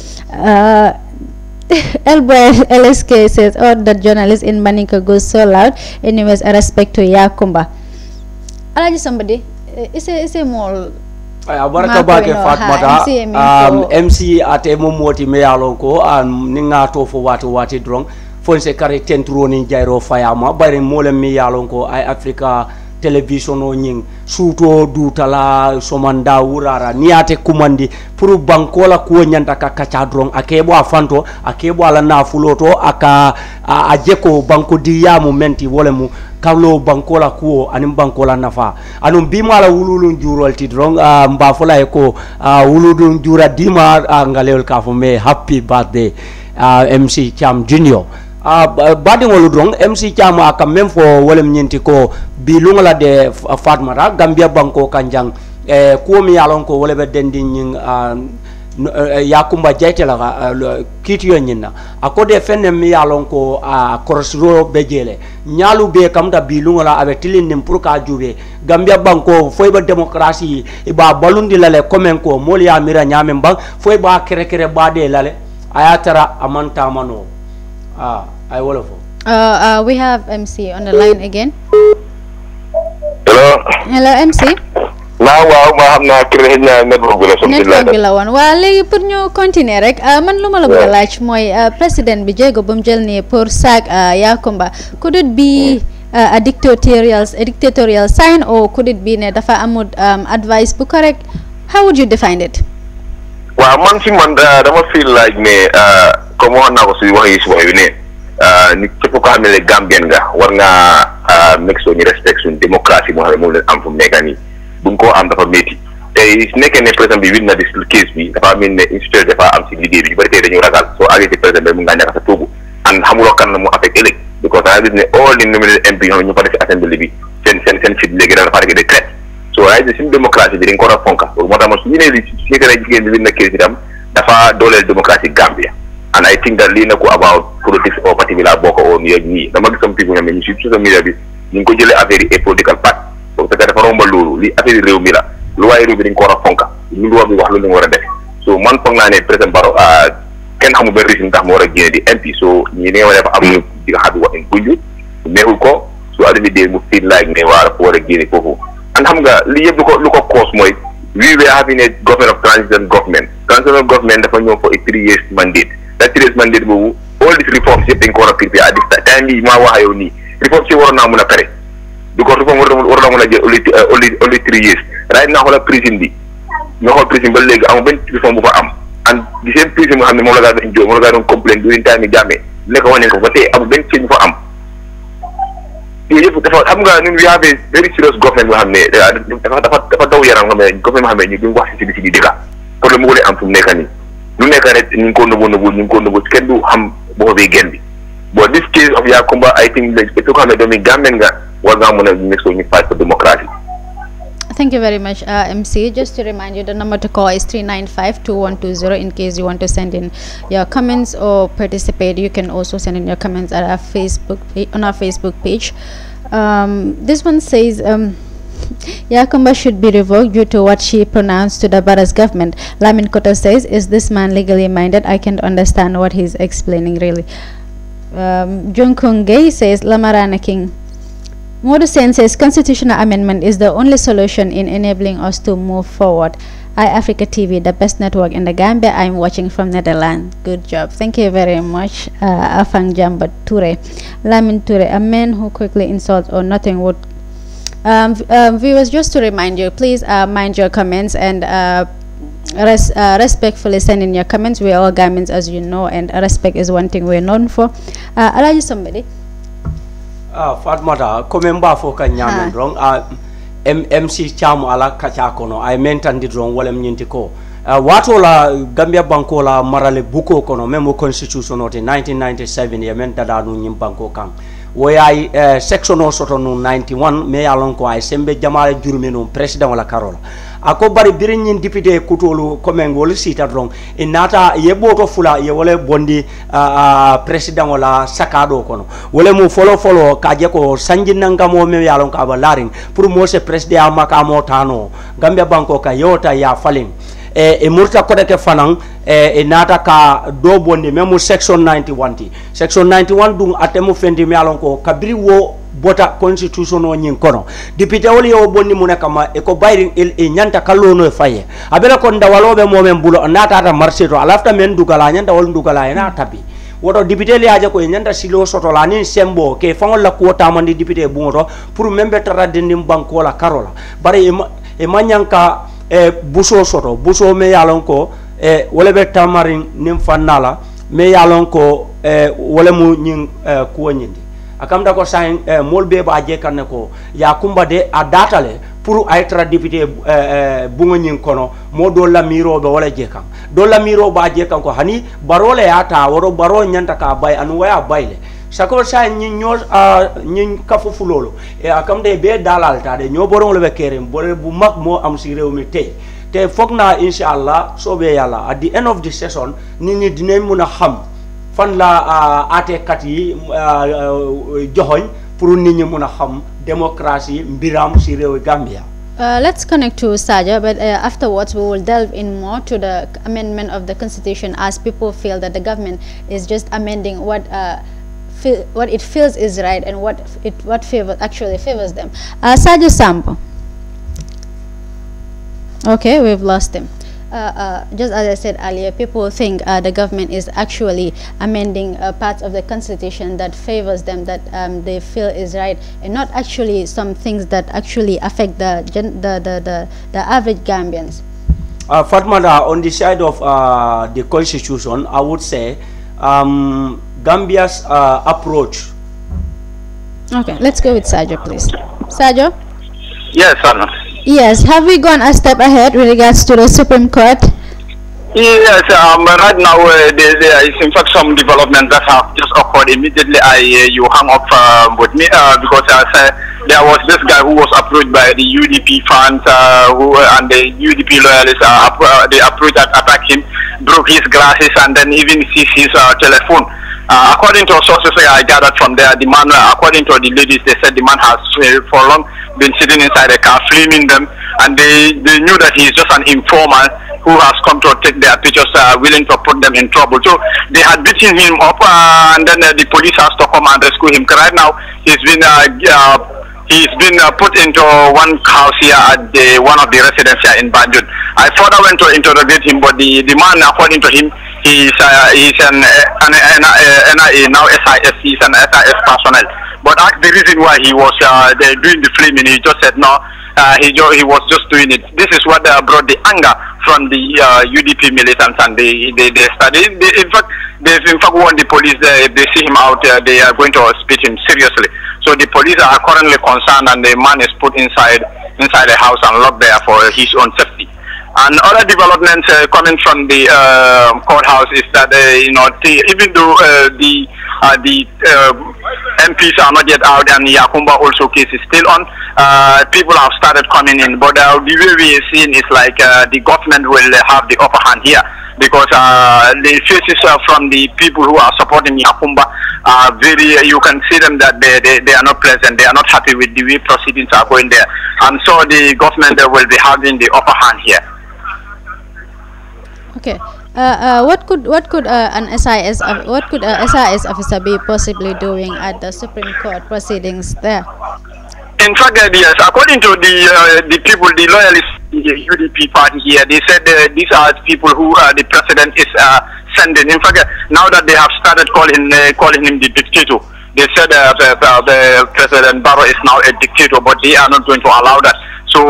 Elboy LSK says, oh, the journalist in Manika goes so loud. Anyways, a respect to Yakumba. Alaji somebody, is a more baraka bake Fatmata MC ate momoti me yalon ko ninga to fo wati drong fonse kare tentro ni jairo fayama bare mole mi yalon ko ay Africa television o nying suto dutala somanda wurara niate kumandi pour bankola ko nyanta ka kacha drong akebo afanto akebo ala na fuloto aka ajeko banko diyamu menti wolemu kawlo bankola kuo anim bankola nafa anum bima la wululun jurol ti drong mba fola ko wuludun jura dima ngalewol ka fo me happy birthday MC Cham Junior badi ngolu drong MC Cham aka même fo wolem nyenti ko bilunga de Fatmata Gambia banko kanjang ko mi yalon ko wolebe dendi nying Yakumba Jaiteh la kitiyo nyina akode fenne mi yalon ko korosro bejele nyalu be kamta bilunga la abe tilin nim pour ka jube Gambia banko foyba demokrasi iba balundi lale komen ko mol ya mira nyame bang foyba kere bade lale ayatara amanta mano I wolofo we have MC on the line again. Hello MC waaw ma xam naa kër na network bi la woon waa léegi pour ñu continuer rek man lu ma la bëgg a laaj mooy président bi jéego ba mu jël nii pour sack Yakumba could it be a dictatorial sign or could it be ne dafa amul advice bu correct how would you define it waaw man si man dama feel like ne comme wax naa ko si wax yi si wax yu ne nit képp ko xam ne Gambien nga war nga make sure ñu respect suñu démocratie moo xam ne moom leen am fu mu nekk nii buñ ko am dafa métti tey su nekkee ne président bi win na dis case bi dafa am ne institut dafa am si liggéey bi ñu bëri tey dañu ragal soo àggee si président bi mu ngaa ñàkk sa toogu and xamuloo kan la mu affecté ëllëg because da gis ne all the nominated MP ñu fa def si assemblée bi seen fit léegi dafa nekk des crêtes so ay suñu démocratie bi dañ ko war a fonka moo tax ma su ñu nee li su nekkee ne jigéen bi win na case bi tam dafa dooleel démocratie Gambia and I think that lii na ko about politics or parti bi laa bokk oo nii dama gis some people ñoom ñu si social media bi ñu ngi ko jëlee affaire yi political party parce que dafa romba loolu li affaire réew mi la lu waaye réew bi dañ ko war a fonka lu lu wax bi wax lu ñu war a def so man foog naa ne président Barrow kenn xamul benn reason tax mu war a génne di MP so ñi ne dafa am ñu di nga xam ne wax in bunju neexul ko su adami dee mu feel like ne waa dafa war a génne foofu and xam nga li yëpp lu ko cause mooy we were having a government of transition government dafa ñëw for a 3 years mandate that 3 years mandate boobu all these reforms yëpp dañ ko war a prepare at this time bi maa wax yow nii reforms yi waroon naa mun a pare because reform war na mun a jël only 3 years right now xoolal prison bi nga xool prison ba léegi amul benn reform bu fa am and di seen prison nga xam ne moom la gaa doon jóg moom la gaa doon complain during time yi jàmmee nekk wane ko ba tey amul benn change bu fa am yooyu yëpp dafa xam nga ñun we have a very serious government nga xam ne dafa daw yaram nga xam ne government nga xam ne ñu ngi wax si di dëkka problème mu ko am fu mu nekk nii lu nekk rek ñu ngi ko nëbbu kenn du xam boo bee genn bi but this case of Yakumba I think ko xam ne doomi Gambien nga war ngaa mën a nekk soo ñu fight for democracy. Thank you very much, MC. Just to remind you, the number to call is 395-2120 in case you want to send in your comments or participate. You can also send in your comments at our Facebook on our Facebook page. This one says Yakumba should be revoked due to what she pronounced to the Barras government. Lamin Kota says, is this man legally minded? I can't understand what he's explaining really. Junkung Gay says, Lamarana King. Modu Sen says, constitutional amendment is the only solution in enabling us to move forward. iAfrica TV, the best network in the Gambia. I'm watching from Netherlands. Good job. Thank you very much, Afang Jamba Ture. Lamin Ture, a man who quickly insults or nothing would. Viewers, just to remind you, please mind your comments and respectfully send in your comments. We are all Gambians, as you know, and respect is one thing we're known for. Allow you somebody. Fatmata, komemba foka nyamen wrong. MC chamu ala kacha kono. I mentandi wrong. Wale mnyinti ko. Wato la Gambia banko la marale buko kono. Memo constitution oti 1997 ya menta danu nyimbanko kang. Where I section also to 91 me alon ko ay sembe jamale jurumi no president wala karola ako bari birin député kutolu komen wol sita drong inata yeboto fula ye wala bondi president wala sakado kono wala mu follow kaje ko sanji nangamo me yalon ka ba laring pour mo se president amaka mo tano Gambia banko ka yota ya falling e murta ko de fanan e nata ka do bondi memu section 91 ti section 91 dum atemu fendi mi alon ko kabri wo bota constitution o nyin kono député woli yo bonni mun kama e ko bayri e nyanta kallono e faye abela ko ndawalobe momen bulo nata ta marché to alafta men dugala nyanta wol dugala na tabi woto député li aja ko nyanta silo soto la ni sembo ke fangol la ko tamandi député bungoto pour membe tara dendim banko la karola bare e manyanka e buso soto buso me yalon ko wala be tamarin nim fannala me yalon ko wala mu nyin ko nyindi akam da ko sain molbe ba je kan ko ya kumba de a datale pour aytra député bungo nyin kono mo do la miro be wala je kan do la miro ba je kan ko hani barole ya ta woro baro nyanta ka bay anu waya bayle sako sa nyin ñol nyin kafu fulolo e akam de be dalal ta de ño boron le be kerem bol bu mag mo am ci rew mi tay te fogna inshallah sobe yalla at the end of the session nit ñi dinañ mëna xam fan la ate kat yi joxoñ pour nit ñi mëna xam démocratie mbiram ci rew Gambia. Let's connect to Saja, but afterwards we will delve in more to the amendment of the constitution, as people feel that the government is just amending what it feels is right and what actually favors them. Saja Sambo. Okay, we've lost him. Just as I said earlier, people think the government is actually amending parts of the constitution that favors them, that they feel is right, and not actually some things that actually affect the average Gambians. Fatmata, on the side of the constitution, I would say Gambia's approach. Okay, let's go with Sajo, please. Sajo? Yes, Anna. Yes, have we gone a step ahead with regards to the Supreme Court? Yes, right now there is in fact some developments that have just occurred immediately. You hung up with me because there was this guy who was approached by the UDP fans and the UDP loyalists. They approached and attacked him, broke his glasses, and then even seized his telephone. According to sources I gathered from there, the man, according to the ladies, they said the man has for long been sitting inside a car filming them, and they knew that he is just an informer who has come to take their pictures, willing to put them in trouble. So they had beaten him up, and then the police has to come and rescue him. Right now he's been put into one house here at one of the residences here in Banjul. I further went to interrogate him, but the man, according to him, he's an NIA, now SIS, he's an SIS personnel. But the reason why he was doing the filming, he just said no, he was just doing it. This is what brought the anger from the UDP militants, and they started. In fact, they've warned the police that if they see him out, they are going to spit him seriously. So the police are currently concerned, and the man is put inside the house and locked there for his own safety. And other developments coming from the courthouse is that even though the MPs are not yet out, and Yakumba also case is still on. People have started coming in, but the way we are seeing is like the government will have the upper hand here, because the faces from the people who are supporting Yakumba are very, you can see them that they are not pleasant, they are not happy with the way proceedings are going there, and so the government will be having the upper hand here. Okay. What could an SIS officer be possibly doing at the Supreme Court proceedings there? In fact, yes, according to the people, the loyalists in the UDP party here, they said these are people who the president is sending. In fact, now that they have started calling him the dictator, they said the President Barrow is now a dictator, but they are not going to allow that. So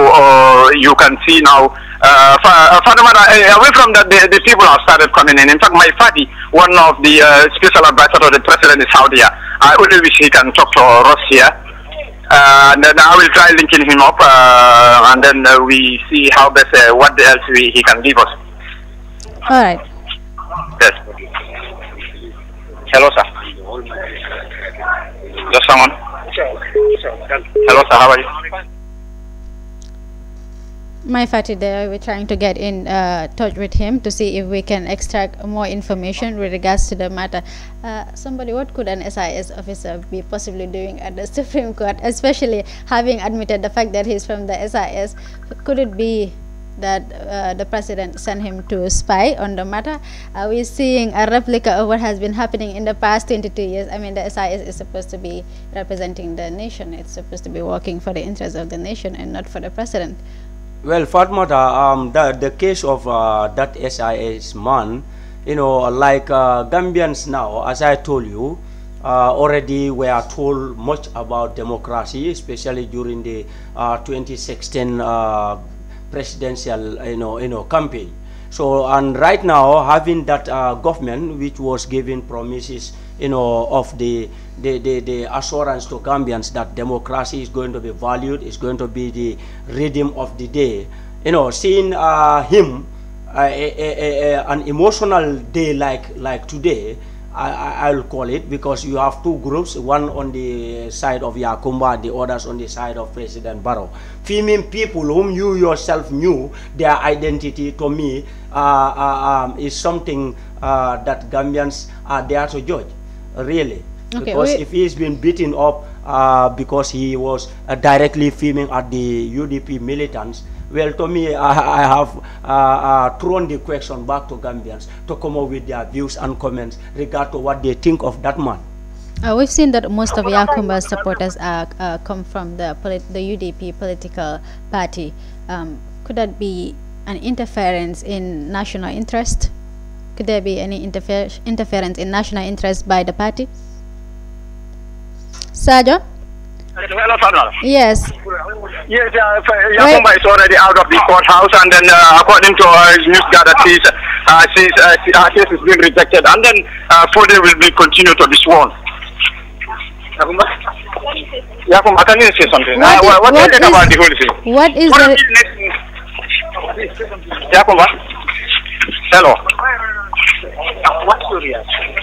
you can see now, away from that, the people have started coming in. In fact, my party, one of the special advisors of the president is out here. I only wish he can talk to us here. And then I will try linking him up, and then we see how best, what else he can give us. All right. Yes. Hello, sir. Just someone. Hello, sir. How are you? My Fati there, we're trying to get in touch with him to see if we can extract more information with regards to the matter. Somebody, what could an SIS officer be possibly doing at the Supreme Court, especially having admitted the fact that he's from the SIS? Could it be that the president sent him to spy on the matter? Are we seeing a replica of what has been happening in the past 22 years? I mean, the SIS is supposed to be representing the nation. It's supposed to be working for the interests of the nation and not for the president. Well, Fatmata, the case of that SIS man, you know, like Gambians now, as I told you, already we are told much about democracy, especially during the 2016 presidential, campaign. So, and right now, having that government which was giving promises, of the assurance to Gambians that democracy is going to be valued, is going to be the rhythm of the day. Seeing him an emotional day like today, I'll call it, because you have two groups, one on the side of Yakumba, the others on the side of President Barrow. Female people whom you yourself knew their identity, to me, is something that Gambians are there to judge. Really, okay, because if he's been beaten up because he was directly filming at the UDP militants, well, to me, I have thrown the question back to Gambians to come up with their views and comments regard to what they think of that man. We've seen that most of Yakumba's supporters come from the UDP political party. Could that be an interference in national interest? Could there be any interference in national interest by the party? Sajo? Yes. Yes, Yakumba is already out of the courthouse, and then according to news gathered, her case is being rejected, and then further will be continued to be sworn. Yakumba, can you say something? What do you think about the whole thing? What is Yakumba? Hello. What's your reaction?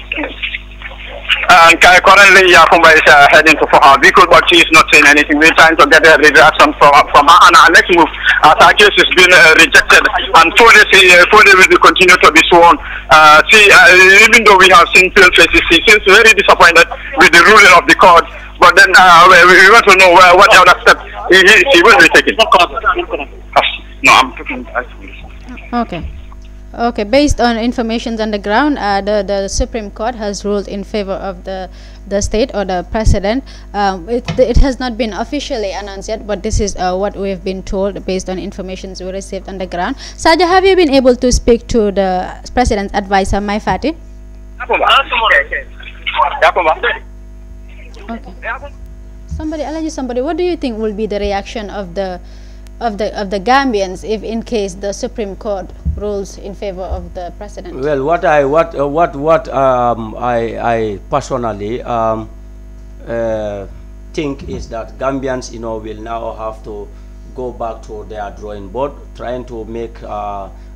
Currently, Yakumba is heading to her vehicle, but she is not saying anything. We're trying to get a reaction from her, and our next move, as her case has been rejected, and further will continue to be sworn. Even though we have seen pale faces, she seems very disappointed with the ruling of the court. But then we want to know what the other step he will be taking. No, I'm talking. Okay. Okay, based on information on the ground, the Supreme Court has ruled in favor of the state or the president. It has not been officially announced yet, but this is what we've been told based on information we received on the ground. Saja, have you been able to speak to the president's advisor, Mai Fati? Okay. Somebody, what do you think will be the reaction of the Gambians if, in case, the Supreme Court rules in favor of the president? Well, what I personally think is that Gambians, will now have to go back to their drawing board, trying to make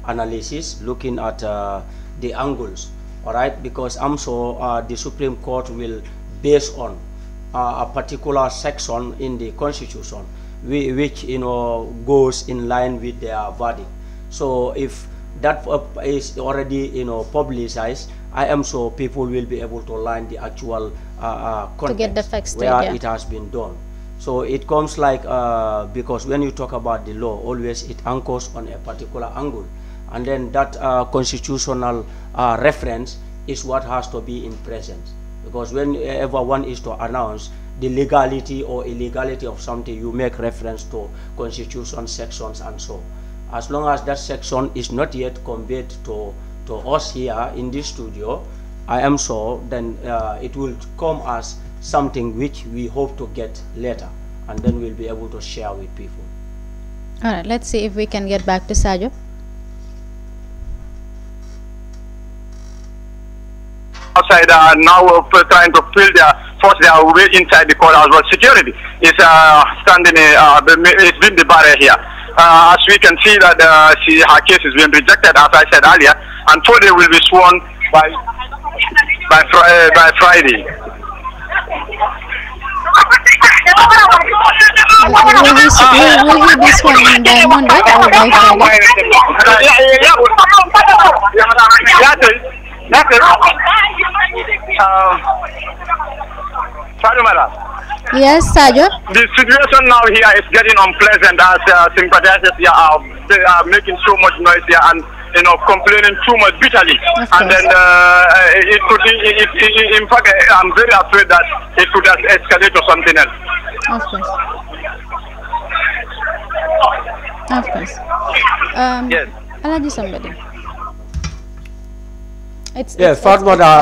analysis, looking at the angles. All right, because I'm sure the Supreme Court will base on a particular section in the constitution which goes in line with their verdict. So if that is already publicized, I am sure people will be able to learn the actual context to get the facts where it has been done. So it comes like because when you talk about the law, always it anchors on a particular angle, and then that constitutional reference is what has to be in presence. Because whenever one is to announce the legality or illegality of something, you make reference to constitution sections and so. As long as that section is not yet conveyed to us here in this studio, I am sure then it will come as something which we hope to get later, and then we'll be able to share with people. All right, let's see if we can get back to Sajo. Outside now trying to force their way inside the courthouse, but security is standing, it's been the barrier here. As we can see that her case is being rejected, as I said earlier, and Friday will be sworn by Friday. Will he be sworn in by Monday or by Friday? Yes, Sajo. The situation now here is getting unpleasant as sympathizers here are making so much noise here and complaining too much bitterly. And then it could, in fact, I'm very afraid that it could escalate to something else. Of course. Of course. Yes. Alaji somebody. It's a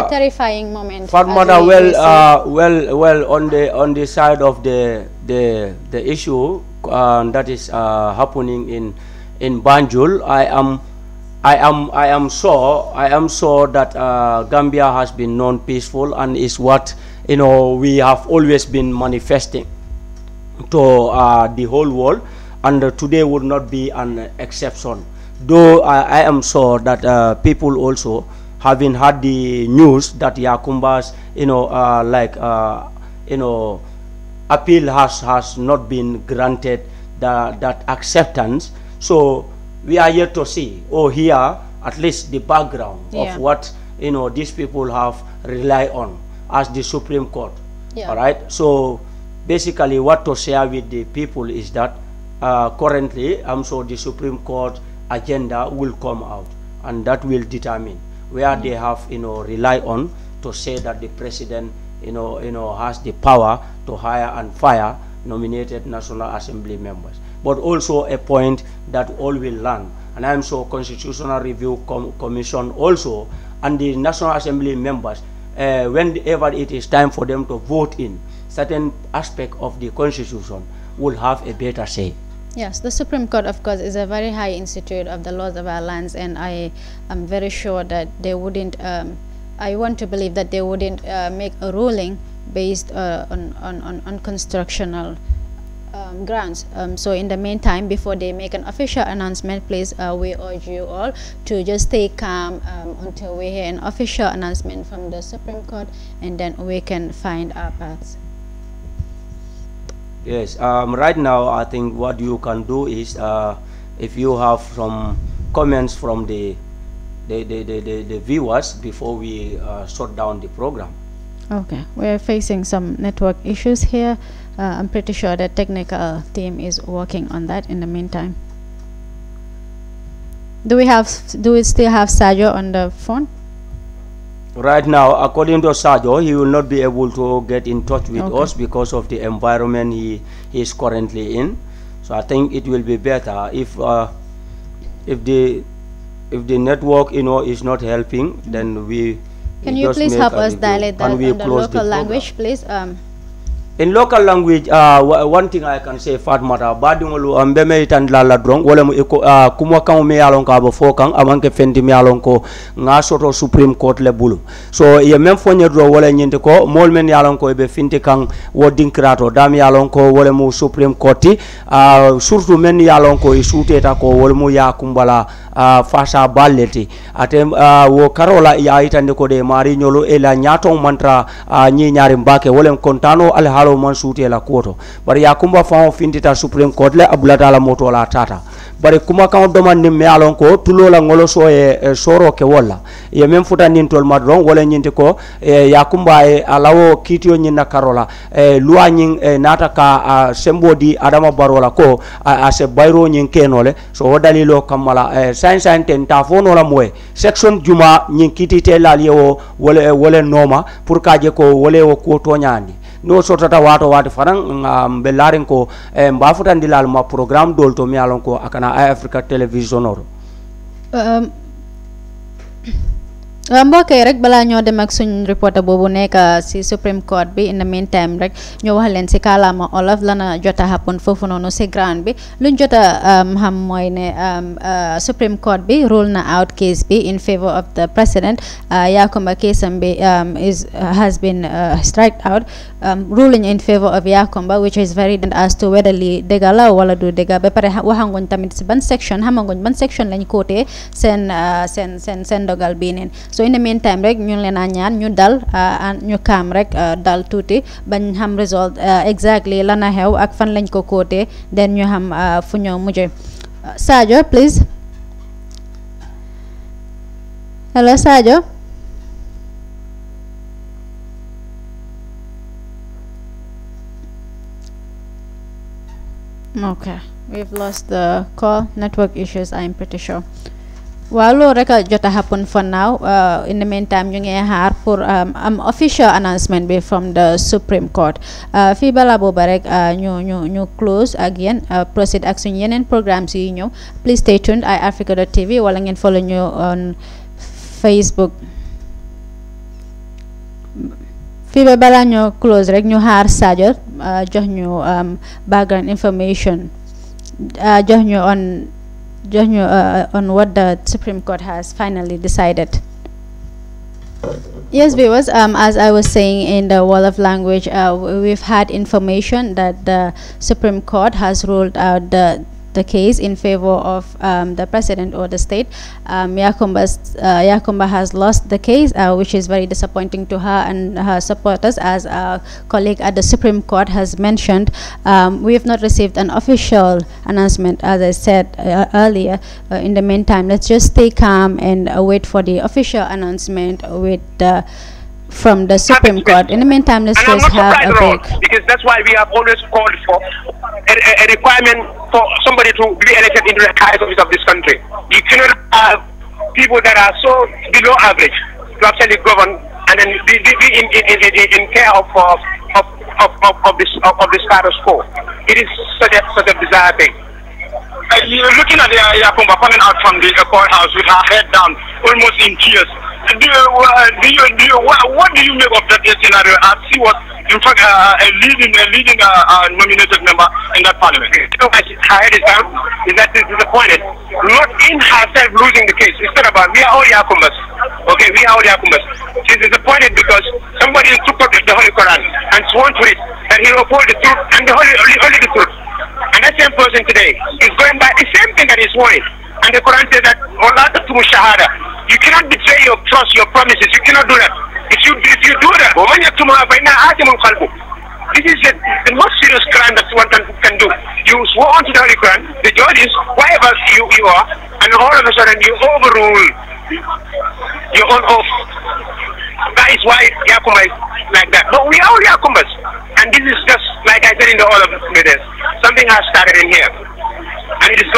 terrifying moment. Fatmada, well, on the side of the issue that is happening in Banjul, I am sure that Gambia has been known peaceful and is what we have always been manifesting to the whole world, and today would not be an exception. Though I am sure that people also, having had the news that Yakumba's appeal has not been granted that acceptance, so we are yet to see or hear at least the background of what these people have relied on as the Supreme Court. All right, so basically what to share with the people is that currently I'm sure the Supreme Court agenda will come out, and that will determine where they have rely on to say that the president has the power to hire and fire nominated National Assembly members, but also a point that all will learn. And I'm sure Constitutional Review Commission also and the National Assembly members, whenever it is time for them to vote in certain aspect of the Constitution, will have a better say. Yes, the Supreme Court, of course, is a very high institute of the laws of our lands, and I am very sure that they wouldn't, I want to believe that they wouldn't make a ruling based on constructional grounds. So in the meantime, before they make an official announcement, please, we urge you all to just stay calm until we hear an official announcement from the Supreme Court, and then we can find our paths. Yes, right now I think what you can do is if you have some comments from the viewers before we shut down the program. Okay, we're facing some network issues here. I'm pretty sure the technical team is working on that in the meantime. Do we still have Sajo on the phone? Right now, according to Sajo, he will not be able to get in touch with us because of the environment he is currently in. So I think it will be better if the network is not helping, then we. Can you please help us dilate that on the local language, please? In local language, one thing I can say, Fatmata, badungolu ambeme itan lala drong, wala mu kumwa kang me along ka bofokang, amanke fendi me along ko nga soto Supreme Court le bulu. So ye mem fonye dro wala nyinte ko, mol men yalong ko ebe finti kang woding krato, dami yalong ko wala mu Supreme Court surtout men yalong ko isute ta ko wala mu ya kumbala fasa baleti ate wo karola ya itande ko de mari nyolo e la nyato mantra nyi nyari mbake wolem kontano al halo man suti la koto bari yakumba fa findita Supreme Court le abulata la moto la tata bari kuma kan domandi me alon ko tulola ngolo so e soro ke wala ye mem futa nin tol madron wala nyinte ko yakumba e alawo kitio nyina karola loi nyin nata ka sembo di adama barola ko a se bayro nyin kenole so dalilo kamala sain ten ta fono la moy section juma nyin kitite la yewo wala noma pour kaje ko wala wo ko to nyandi no sotata wato faran be larin ko mbafutandi lal ma programme dol to mi alon ko akana Africa television or mbokk yi rek balaa ñoo dem ak suñ reporter boobu nekk si Supreme Court bi in the meantime rek ñu wax leen si kàllaama olof lana jota happen foofu noonu si ground bi luñ jota xam mooy ne Supreme Court bi rule na out case bi in favor of the president Yakumba case am bi has been striked out ruling in favor of Yakumba which is very as to whether li dëgga la wala du dëgga ba pare waxanguñ tamit si ban section xamanguñ ban section lañ kootee seen dogal bii neen so in the meantime rek ñu leen a ñaan ñu dal ñu kaam rek dal tuuti bañ xam result exactly lana xew ak fan lañ ko kootee then ñu xam fu ñoo mujje Sadio please hello Sadio okay we've lost the call network issues I'm pretty sure waaw loolu rek a jot a happen for now in the meantime ñu ngi xaar pour official announcement bi from the Supreme Court fii balaa booba rek ñu close ak yéen proceed ak suñu yeneen programmes yi ñëw please stay tuned iAfrica.tv wala ngeen follow ñu on Facebook fii ba balaa ñu close rek ñu xaar Sadio jox ñu background information jox ñu on what the Supreme Court has finally decided. Yes, viewers, as I was saying in the wall of language, we've had information that the Supreme Court has ruled out the case in favor of the president or the state. Yakumba has lost the case, which is very disappointing to her and her supporters. As our colleague at the Supreme Court has mentioned, we have not received an official announcement, as I said earlier. In the meantime, let's just stay calm and wait for the official announcement from the Supreme Court. In the meantime, let's just have a break. Because that's why we have always called for a requirement for somebody to be elected into the highest office of this country. You cannot have people that are so below average to actually govern and then be in care of the status quo. It is such a bizarre thing. You're looking at Yakumba coming out from the courthouse with her head down, almost in tears. What do you make of that scenario? She was, in fact, a leading nominated member in that parliament. Her head is down. Is that disappointed? Not in herself losing the case. It's not about, we are all Yakumbas. Okay, we are all Yakumbas. She's disappointed because somebody took up the Holy Quran and sworn to it that he will uphold the truth and only the truth. And that same person today is going by the same thing that he's sworn. And the Quran says that shahada. You cannot betray your trust, your promises. You cannot do that. If you do that, this is the most serious crime that one can do. You swore onto the Holy Quran, the judges, whatever you are, and all of a sudden you overrule your own oath. That is why Yakuma is like that. But we are all Yakumbas. And this is just, like I said in the all of the meetings, something has started in here. And it's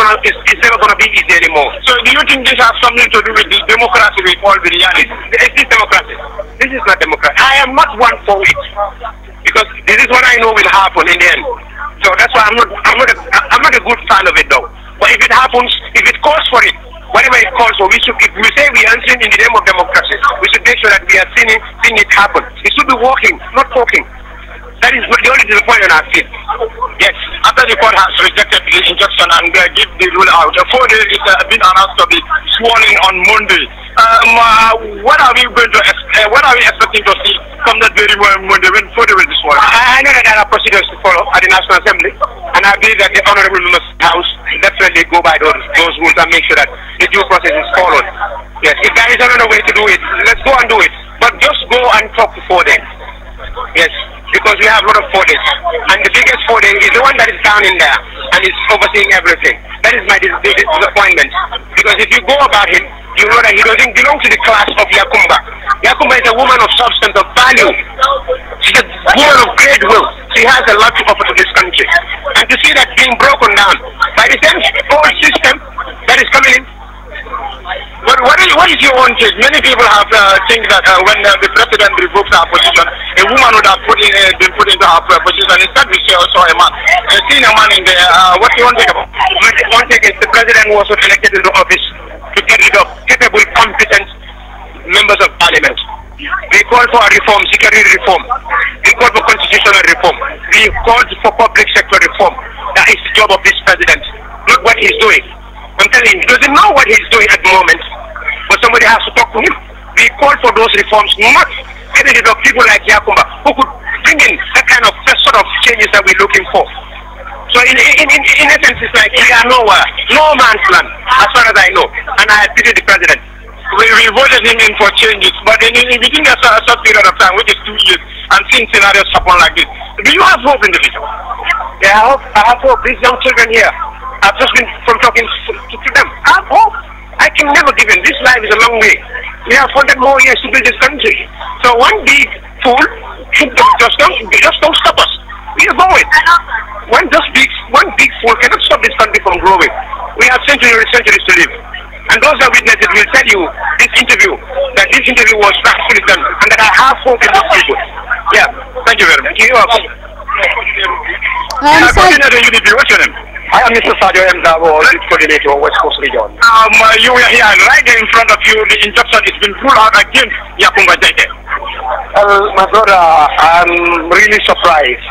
never going to be easy anymore. So do you think this has something to do with the democracy we call Biryani? Is this democracy? This is not democracy. I am not one for it. Because this is what I know will happen in the end. So that's why I'm not a good fan of it though. But if it happens, if it calls for it, whatever it calls for, if we say we are answering in the name of democracy, we should make sure that we are seeing it happen. It should be working, not talking. That is the only disappointment I've seen. Yes. After the court has rejected the injunction and give the rule out, 4 days it has been announced to be sworn in on Monday. What are we expecting to see from that very Monday when 4 days will be sworn? I know that there are procedures to follow at the National Assembly, and I believe that the honorable members of the House definitely go by those rules and make sure that the due process is followed. Yes, if there is another way to do it, let's go and do it. But just go and talk to Foden. Yes, because we have a lot of Foden. And the biggest Foden is the one that is down in there and is overseeing everything. That is my disappointment. Because if you go about him, you know that he doesn't belong to the class of Yakumba. Yakumba is a woman of substance, of value. She's a woman of great will. She has a lot to offer to this country. And to see that being broken down by the same old system that is coming in. But what is your own take? Many people have think that when the president revokes our position, a woman would have been put into our position. Instead, we see also a man. Seeing a man in there, what do you want to think about? One thing is the president was elected into office to get rid of capable, competent members of parliament. We called for a reform, security reform. We called for constitutional reform. We called for public sector reform. That is the job of this president, not what he's doing. I'm telling you, he doesn't know what he's doing at the moment, but somebody has to talk to him. We called for those reforms, not getting rid of people like Yakumba, who could bring in that kind of first sort of changes that we're looking for. So in essence, it's like we are nowhere, no man's land, as far as I know. And I pity the president. We voted him in for changes, but then within a short period of time, which is 2 years, and seeing scenarios happen like this, do you have hope in the future? Yeah, I have hope. These young children here, I've just been from talking to them. I have hope. I can never give in. This life is a long way. We have 100 more years to build this country. So one big fool should just don't stop us. We are going. One big fool cannot stop this country from growing. We have centuries to live. And those that witness it will tell you this interview was practically done, and that I have hope in those people. Yeah. Thank you very much. You are welcome. What's your name? I am Mr. Sadio Mzabo, lead coordinator of West Coast Region. You are here right in front of you. The injunction has been ruled out against Yakumba Jete. My brother, I'm really surprised.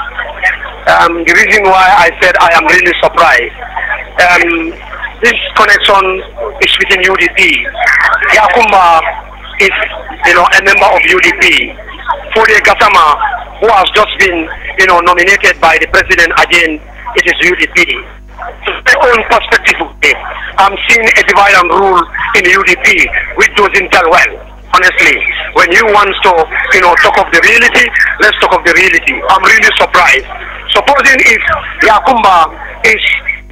The reason why I said I am really surprised, this connection is within UDP. Yakumba is, a member of UDP. Fode Gassama, who has just been, nominated by the president again, it is UDP. From my own perspective, I'm seeing a divide and rule in UDP, which doesn't tell well. Honestly, when you want to, talk of the reality, let's talk of the reality. I'm really surprised. Supposing if Yakumba is,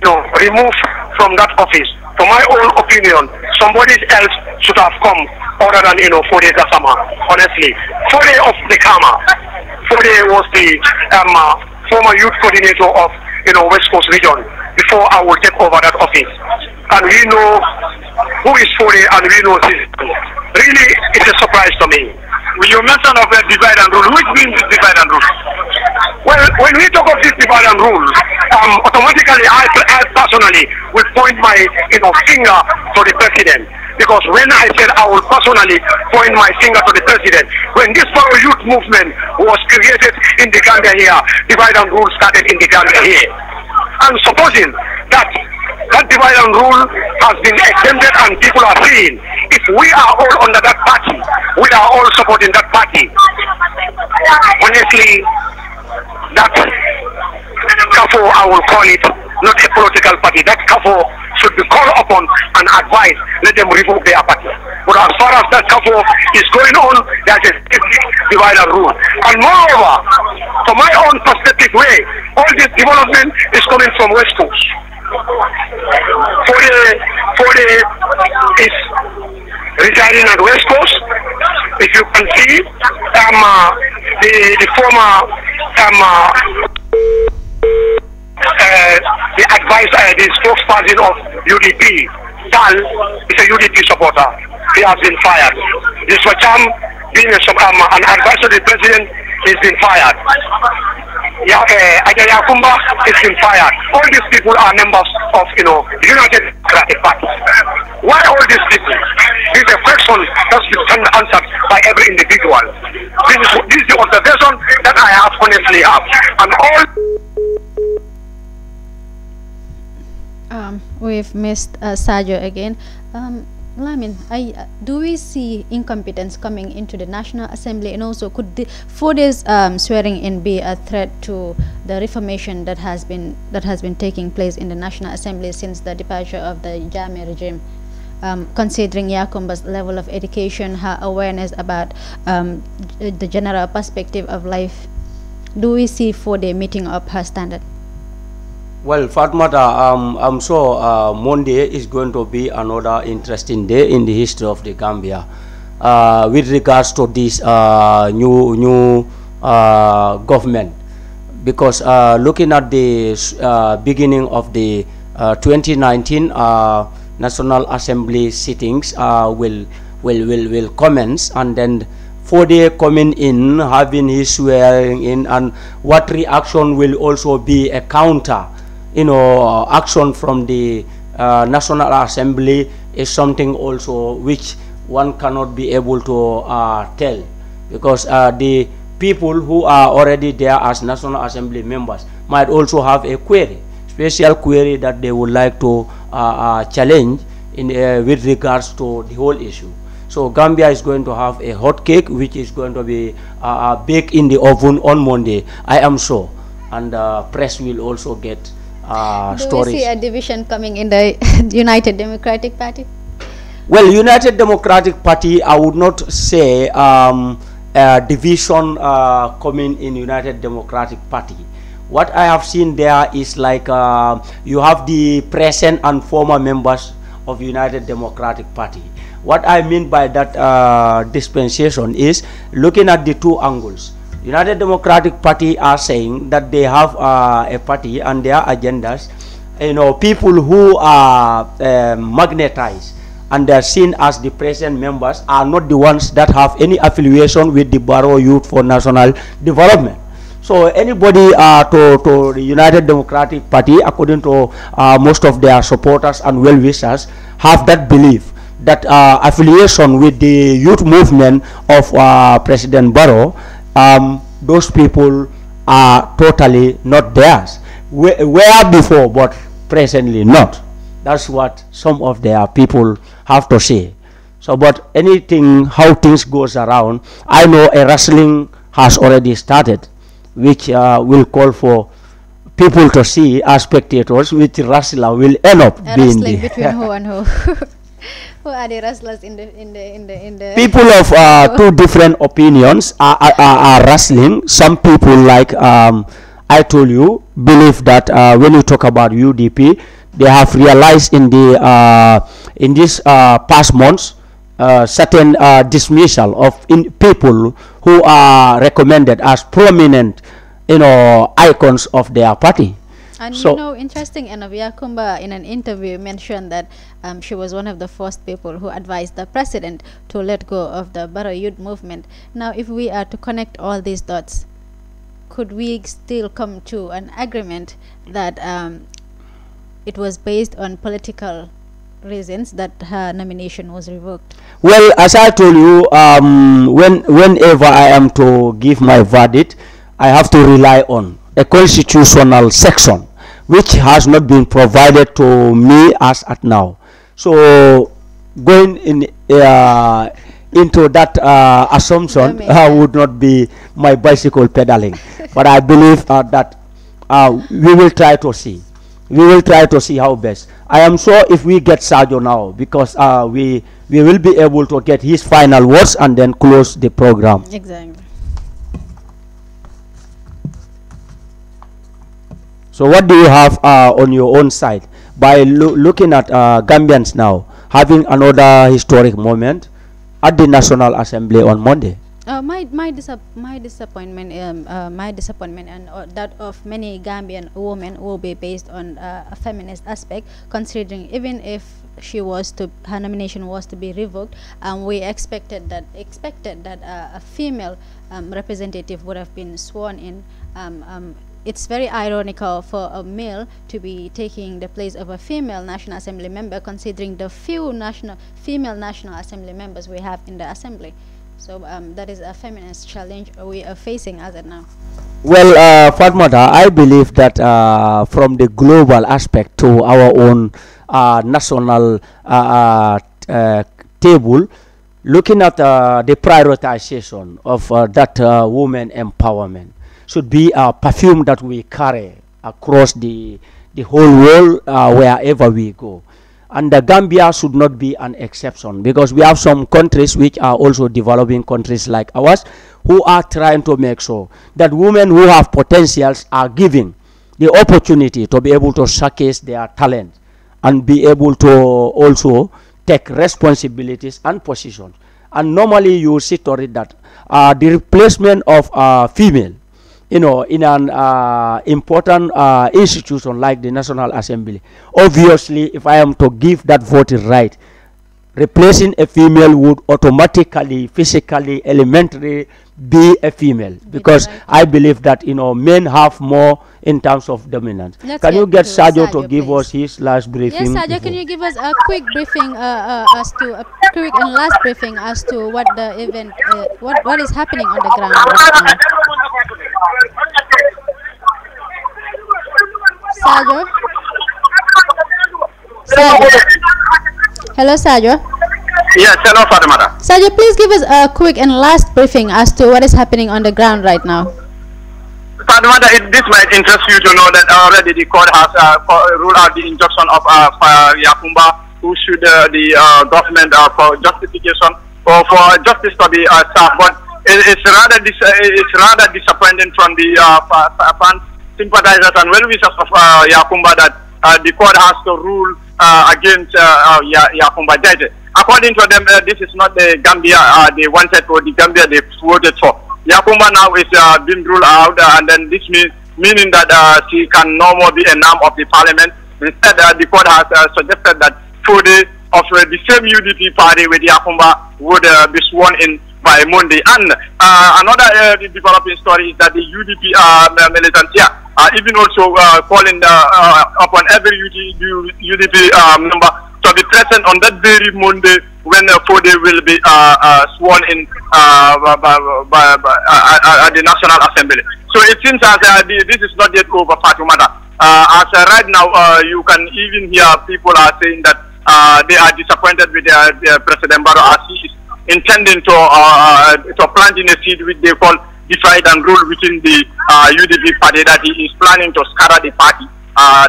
removed from that office, for my own opinion, somebody else should have come other than, Fode Gassama. Honestly, Fode of the Kama. Fode was the former youth coordinator of, West Coast Region before I will take over that office. And we know who is Fode and we know this. Really, it's a surprise to me. You mentioned of a divide and rule. Which means this divide and rule? Well, when we talk of this divide and rule, automatically I personally will point my finger to the president. Because when I said I will personally point my finger to the president, when this power youth movement was created in the Gambia here, divide and rule started in the Gambia here. And supposing that divide and rule has been exempted and people are seeing, if we are all under that party, we are all supporting that party, honestly, that CAFO, I will call it, not a political party, that CAFO should be called upon and advised, let them revoke their party. But as far as that CAFO is going on, there's a divide and rule. And moreover, from my own perspective way, all this development is coming from West Coast. Fode is residing at West Coast. If you can see, the former the advisor, the spokesperson of UDP, Tal, is a UDP supporter. He has been fired. This Wacham, being an advisor to the president, has been fired. Yakumba has been fired. All these people are members of, United Democratic Party. Why all these people? This is a question that's been answered by every individual. This is the observation that I have honestly have. And all. We've missed Sajo again. Lamin, do we see incompetence coming into the National Assembly, and also could Fode's swearing in be a threat to the reformation that has been taking place in the National Assembly since the departure of the Jammeh regime? considering Yakumba's level of education, her awareness about the general perspective of life? Do we see 4-day meeting up her standard? Well, Fatmata, I'm sure Monday is going to be another interesting day in the history of the Gambia with regards to this new government, because looking at the beginning of the 2019 National Assembly sittings will commence, and then 4-day coming in, having his swearing in, and what reaction will also be a counter, action from the National Assembly is something also which one cannot be able to tell, because the people who are already there as National Assembly members might also have a query, special query that they would like to challenge in with regards to the whole issue. So Gambia is going to have a hot cake which is going to be baked in the oven on Monday, I am sure, and press will also get stories. Do we see a division coming in the United Democratic Party? Well, United Democratic Party, I would not say division coming in United Democratic Party. What I have seen there is like you have the present and former members of United Democratic Party. What I mean by that dispensation is looking at the two angles. United Democratic Party are saying that they have a party and their agendas, people who are magnetized and they are seen as the present members are not the ones that have any affiliation with the Barrow Youth for National Development. So anybody to the United Democratic Party, according to most of their supporters and well-wishers, have that belief that affiliation with the youth movement of President Barrow, those people are totally not theirs. Were before, but presently not. That's what some of their people have to say. So, but anything, how things goes around, I know a wrestling has already started, which will call for people to see as spectators, which wrestler will end up being the between who and who. Who are the wrestlers in the people of two different opinions are wrestling. Some people, like I told you, believe that when you talk about UDP, they have realized in the in this past months certain dismissal of people who are recommended as prominent icons of their party. And so, interesting enough, Yakumba in an interview mentioned that she was one of the first people who advised the president to let go of the Barrow Youth movement. Now, if we are to connect all these dots, could we still come to an agreement that it was based on political reasons that her nomination was revoked? Well, as I told you, whenever I am to give my verdict, I have to rely on a constitutional section which has not been provided to me as at now. So going in into that assumption would not be my bicycle pedaling. But I believe that we will try to see. We will try to see how best. I am sure if we get Sergio now, because we will be able to get his final words and then close the program. Exactly. So what do you have on your own side by looking at Gambians now having another historic moment at the National Assembly on Monday? My disappointment and that of many Gambian women will be based on a feminist aspect, considering even if her nomination was to be revoked, we expected that a female representative would have been sworn in. It's very ironical for a male to be taking the place of a female National Assembly member, considering the few female National Assembly members we have in the Assembly. So that is a feminist challenge we are facing as of now. Well, Fatmata, I believe that from the global aspect to our own national table, looking at the prioritization of that women empowerment should be a perfume that we carry across the whole world wherever we go. And the Gambia should not be an exception, because we have some countries which are also developing countries like ours who are trying to make sure that women who have potentials are given the opportunity to be able to showcase their talent and be able to also take responsibilities and positions. And normally you see to it that the replacement of a female, in an important institution like the National Assembly, obviously, if I am to give that voting right, replacing a female would automatically, physically, elementary be a female, because I believe that men have more in terms of dominance. Can you get Sajo to give us his last briefing? Yes, Sajo, can you give us a quick briefing as to a quick and last briefing as to what the event, what is happening on the ground right now? Sajo? Sajo? Hello, Sajo? Yes, hello, Fatimata. Sajo, please give us a quick and last briefing as to what is happening on the ground right now. Fatimata, this might interest you to know that already the court has ruled out the injunction of Yakumba, who sued the government for justification or for justice to be served. But it's rather disappointing from the fans, sympathizers, and well-wishers of Yakumba that the court has to rule against Yakumba Jaite. According to them, this is not the Gambia they wanted, or the Gambia they voted for. Yakumba now is being ruled out, and then this meaning that she can no more be a norm of the parliament. Instead, the court has suggested that Fode of the same UDP party with Yakumba would be sworn in by Monday. And another developing story is that the UDP militants here are even also calling upon every UDP member to be present on that very Monday when Fode will be sworn in at the National Assembly. So it seems as this is not yet over, Fatumata. As right now, you can even hear people are saying that they are disappointed with President Barrow, as he is intending to plant in a seed which they call divide and rule within the UDP party, that he is planning to scatter the party.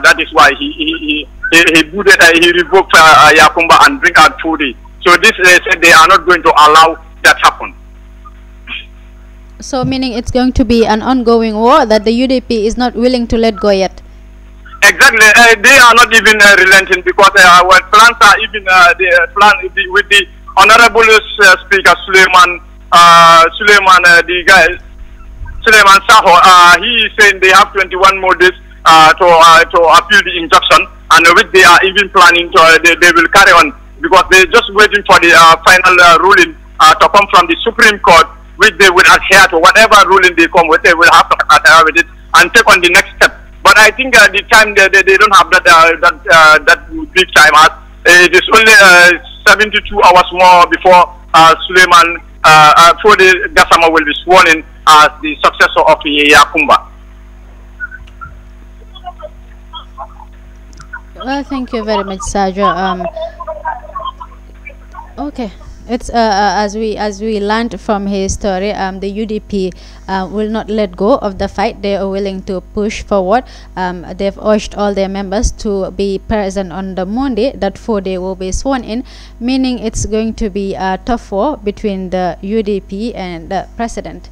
That is why he revoked Yakumba and bring out Fode. So this said they are not going to allow that happen. So meaning it's going to be an ongoing war that the UDP is not willing to let go yet. Exactly, they are not even relenting, because our plans are even with the Honorable Speaker Suleiman Saho. He is saying they have 21 more days to appeal the injunction, and which they are even planning to they will carry on, because they're just waiting for the final ruling to come from the Supreme Court, which they will adhere to. Whatever ruling they come with, they will have to adhere with it and take on the next step. But I think the time they don't have that big time. As it is only 72 hours more before Suleiman Fode Gassama will be sworn in as the successor of Yakumba. Well, thank you very much, Sajo. Okay, it's as we learned from his story, the UDP will not let go of the fight. They are willing to push forward. They've urged all their members to be present on the Monday that Fode will be sworn in, meaning it's going to be a tough war between the UDP and the president.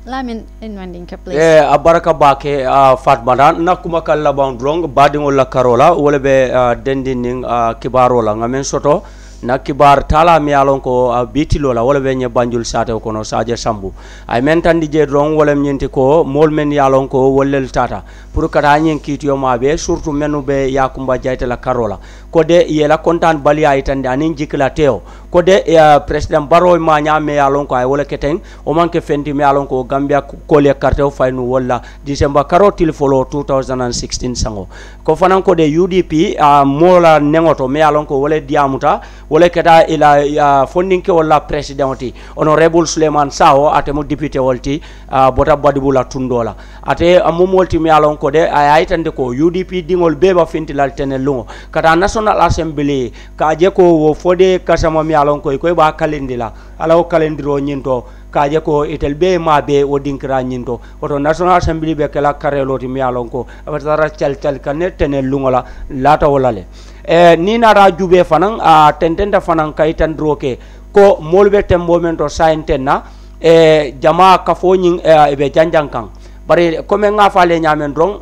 Lamin in Mandinka, please. Yeah, abaraka bake Fatmana nakuma kala bandrong badingo la Karola wolebe dending kibarola ngamen soto na kibar tala mi alon ko biti lola wala be nye banjul sate ko no saje sambu ay men tan dije drong wala nyenti ko mol men yalon ko wolel tata pour kata nyen kitiyo mabe surtout menu be Yakumba Jaite la Karola ko de yela kontan bali ay tan anin jikla teo ko de president Barrow ma nyame yalon ko ay wala keten o manke fendi mi yalon ko Gambia ko le carte o faynu wala December karotil folo 2016 sango ko fanan ko de UDP mola nengoto mi yalon ko wala diamuta wala kata ila funding ke wala presidenti honorable Suleiman Saho ate mo député wolti bota badibula tundola ate amomolti mi alon ko de ay tande ko UDP dingol beba fintilal tenelungo kata National Assembly ka je ko wo Fode kasama mi alon ko ba kalendila ala o kalendiro nyinto kaje ko itel be ma be o dinkra nyinto oto National Assembly be kala kareloti mi alon ko abatara cal kanne tenelungo la lata wala le ni nara jube fanan tentenda fanan kaitan droke ko molbe tembo men to saintenna jama kafo nyin be janjankan bari comme nga fale nyamen dron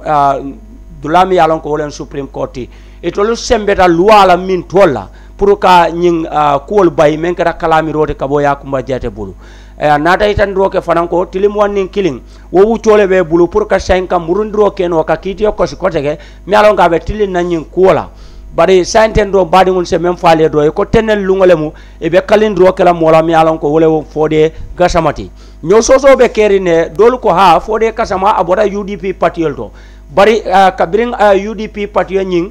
dulami yalon ko wolen supreme court e to lu sembeta luala min tolla pour ka nyin kuol bay men kara kalami rote kabo yakumba jete bulu nata itan roke fanan ko tilim wannin killing wo wucole be bulu pour ka shanka murundro ken o ka kitiyo ko sikotege mi alon ga be tilin nanyin kuola bari santen do badingol se même faale do ko tenel lungole mu e be kalindro kala mola mi alon ko wole fode gasamati nyo soso be kerine dol ko ha fode kasama aboda UDP patiol to bari kabiring UDP patiyo nyin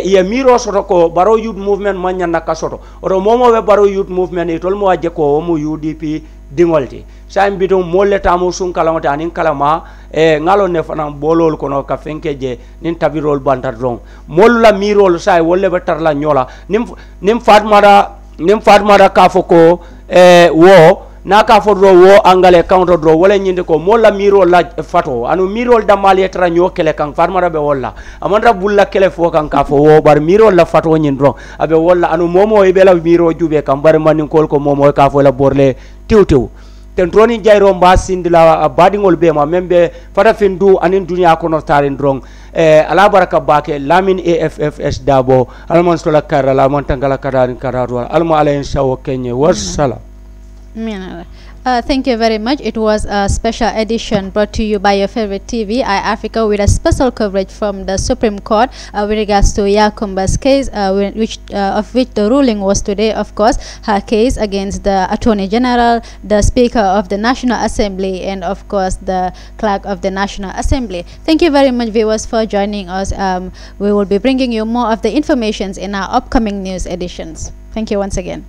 ye miro soto ko baro youth movement manya na kasoto oro momo be baro youth movement e tol mo aje ko mo UDP dingolti sam bidon molle tamu sun kalamata anin kalama ngalo ne fana bolol kono ka fenke je nin tabirol bantar don molla mirol sai wolle betar la nyola nim fatmara ka foko wo na ka fodro wo angale counter dro wala nyinde ko molla mirol la fato anu mirol damal yetra nyokele kan fatmara be wolla amanda bulla kele fo kan ka fo wo bar mirol la fato nyindro abe wolla anu momo e bela miro jube kam bar manin kol ko momo ka fo la borle tiw ten troni jayro mba sindila badingol be ma membe fata findu anin dunya kono tarin drong ala baraka bake lamin AFFS dabo alman sola kara la man tangala kadarin kararo alma ala inshawo kenye wassalam. Thank you very much. It was a special edition brought to you by your favorite TV, iAfrica, with a special coverage from the Supreme Court with regards to Yakumba's case, of which the ruling was today, of course, her case against the Attorney General, the Speaker of the National Assembly, and of course the Clerk of the National Assembly. Thank you very much, viewers, for joining us. We will be bringing you more of the informations in our upcoming news editions. Thank you once again.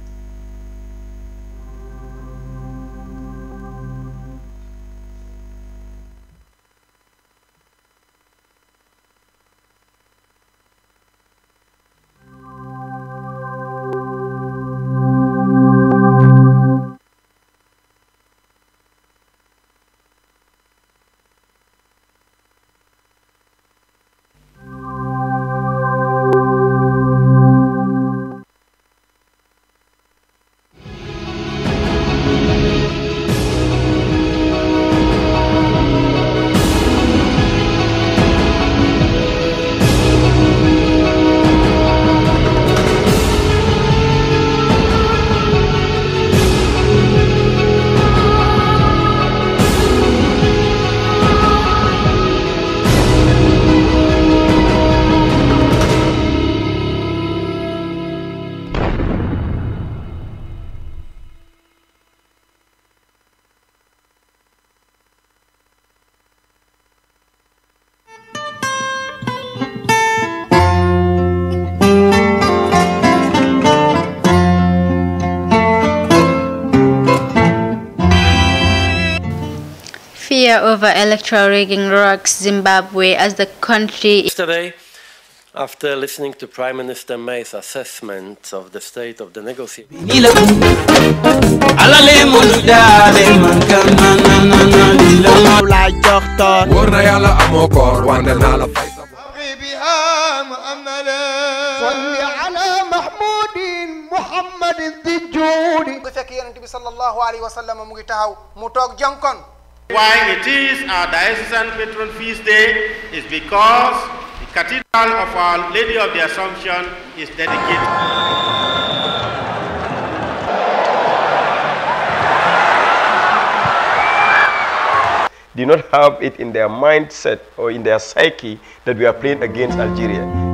Fear over electoral rigging rocks Zimbabwe as the country. Yesterday, after listening to Prime Minister May's assessment of the state of the negotiations, why it is our diocesan patron feast day is because the Cathedral of Our Lady of the Assumption is dedicated. Do not have it in their mindset or in their psyche that we are playing against Algeria.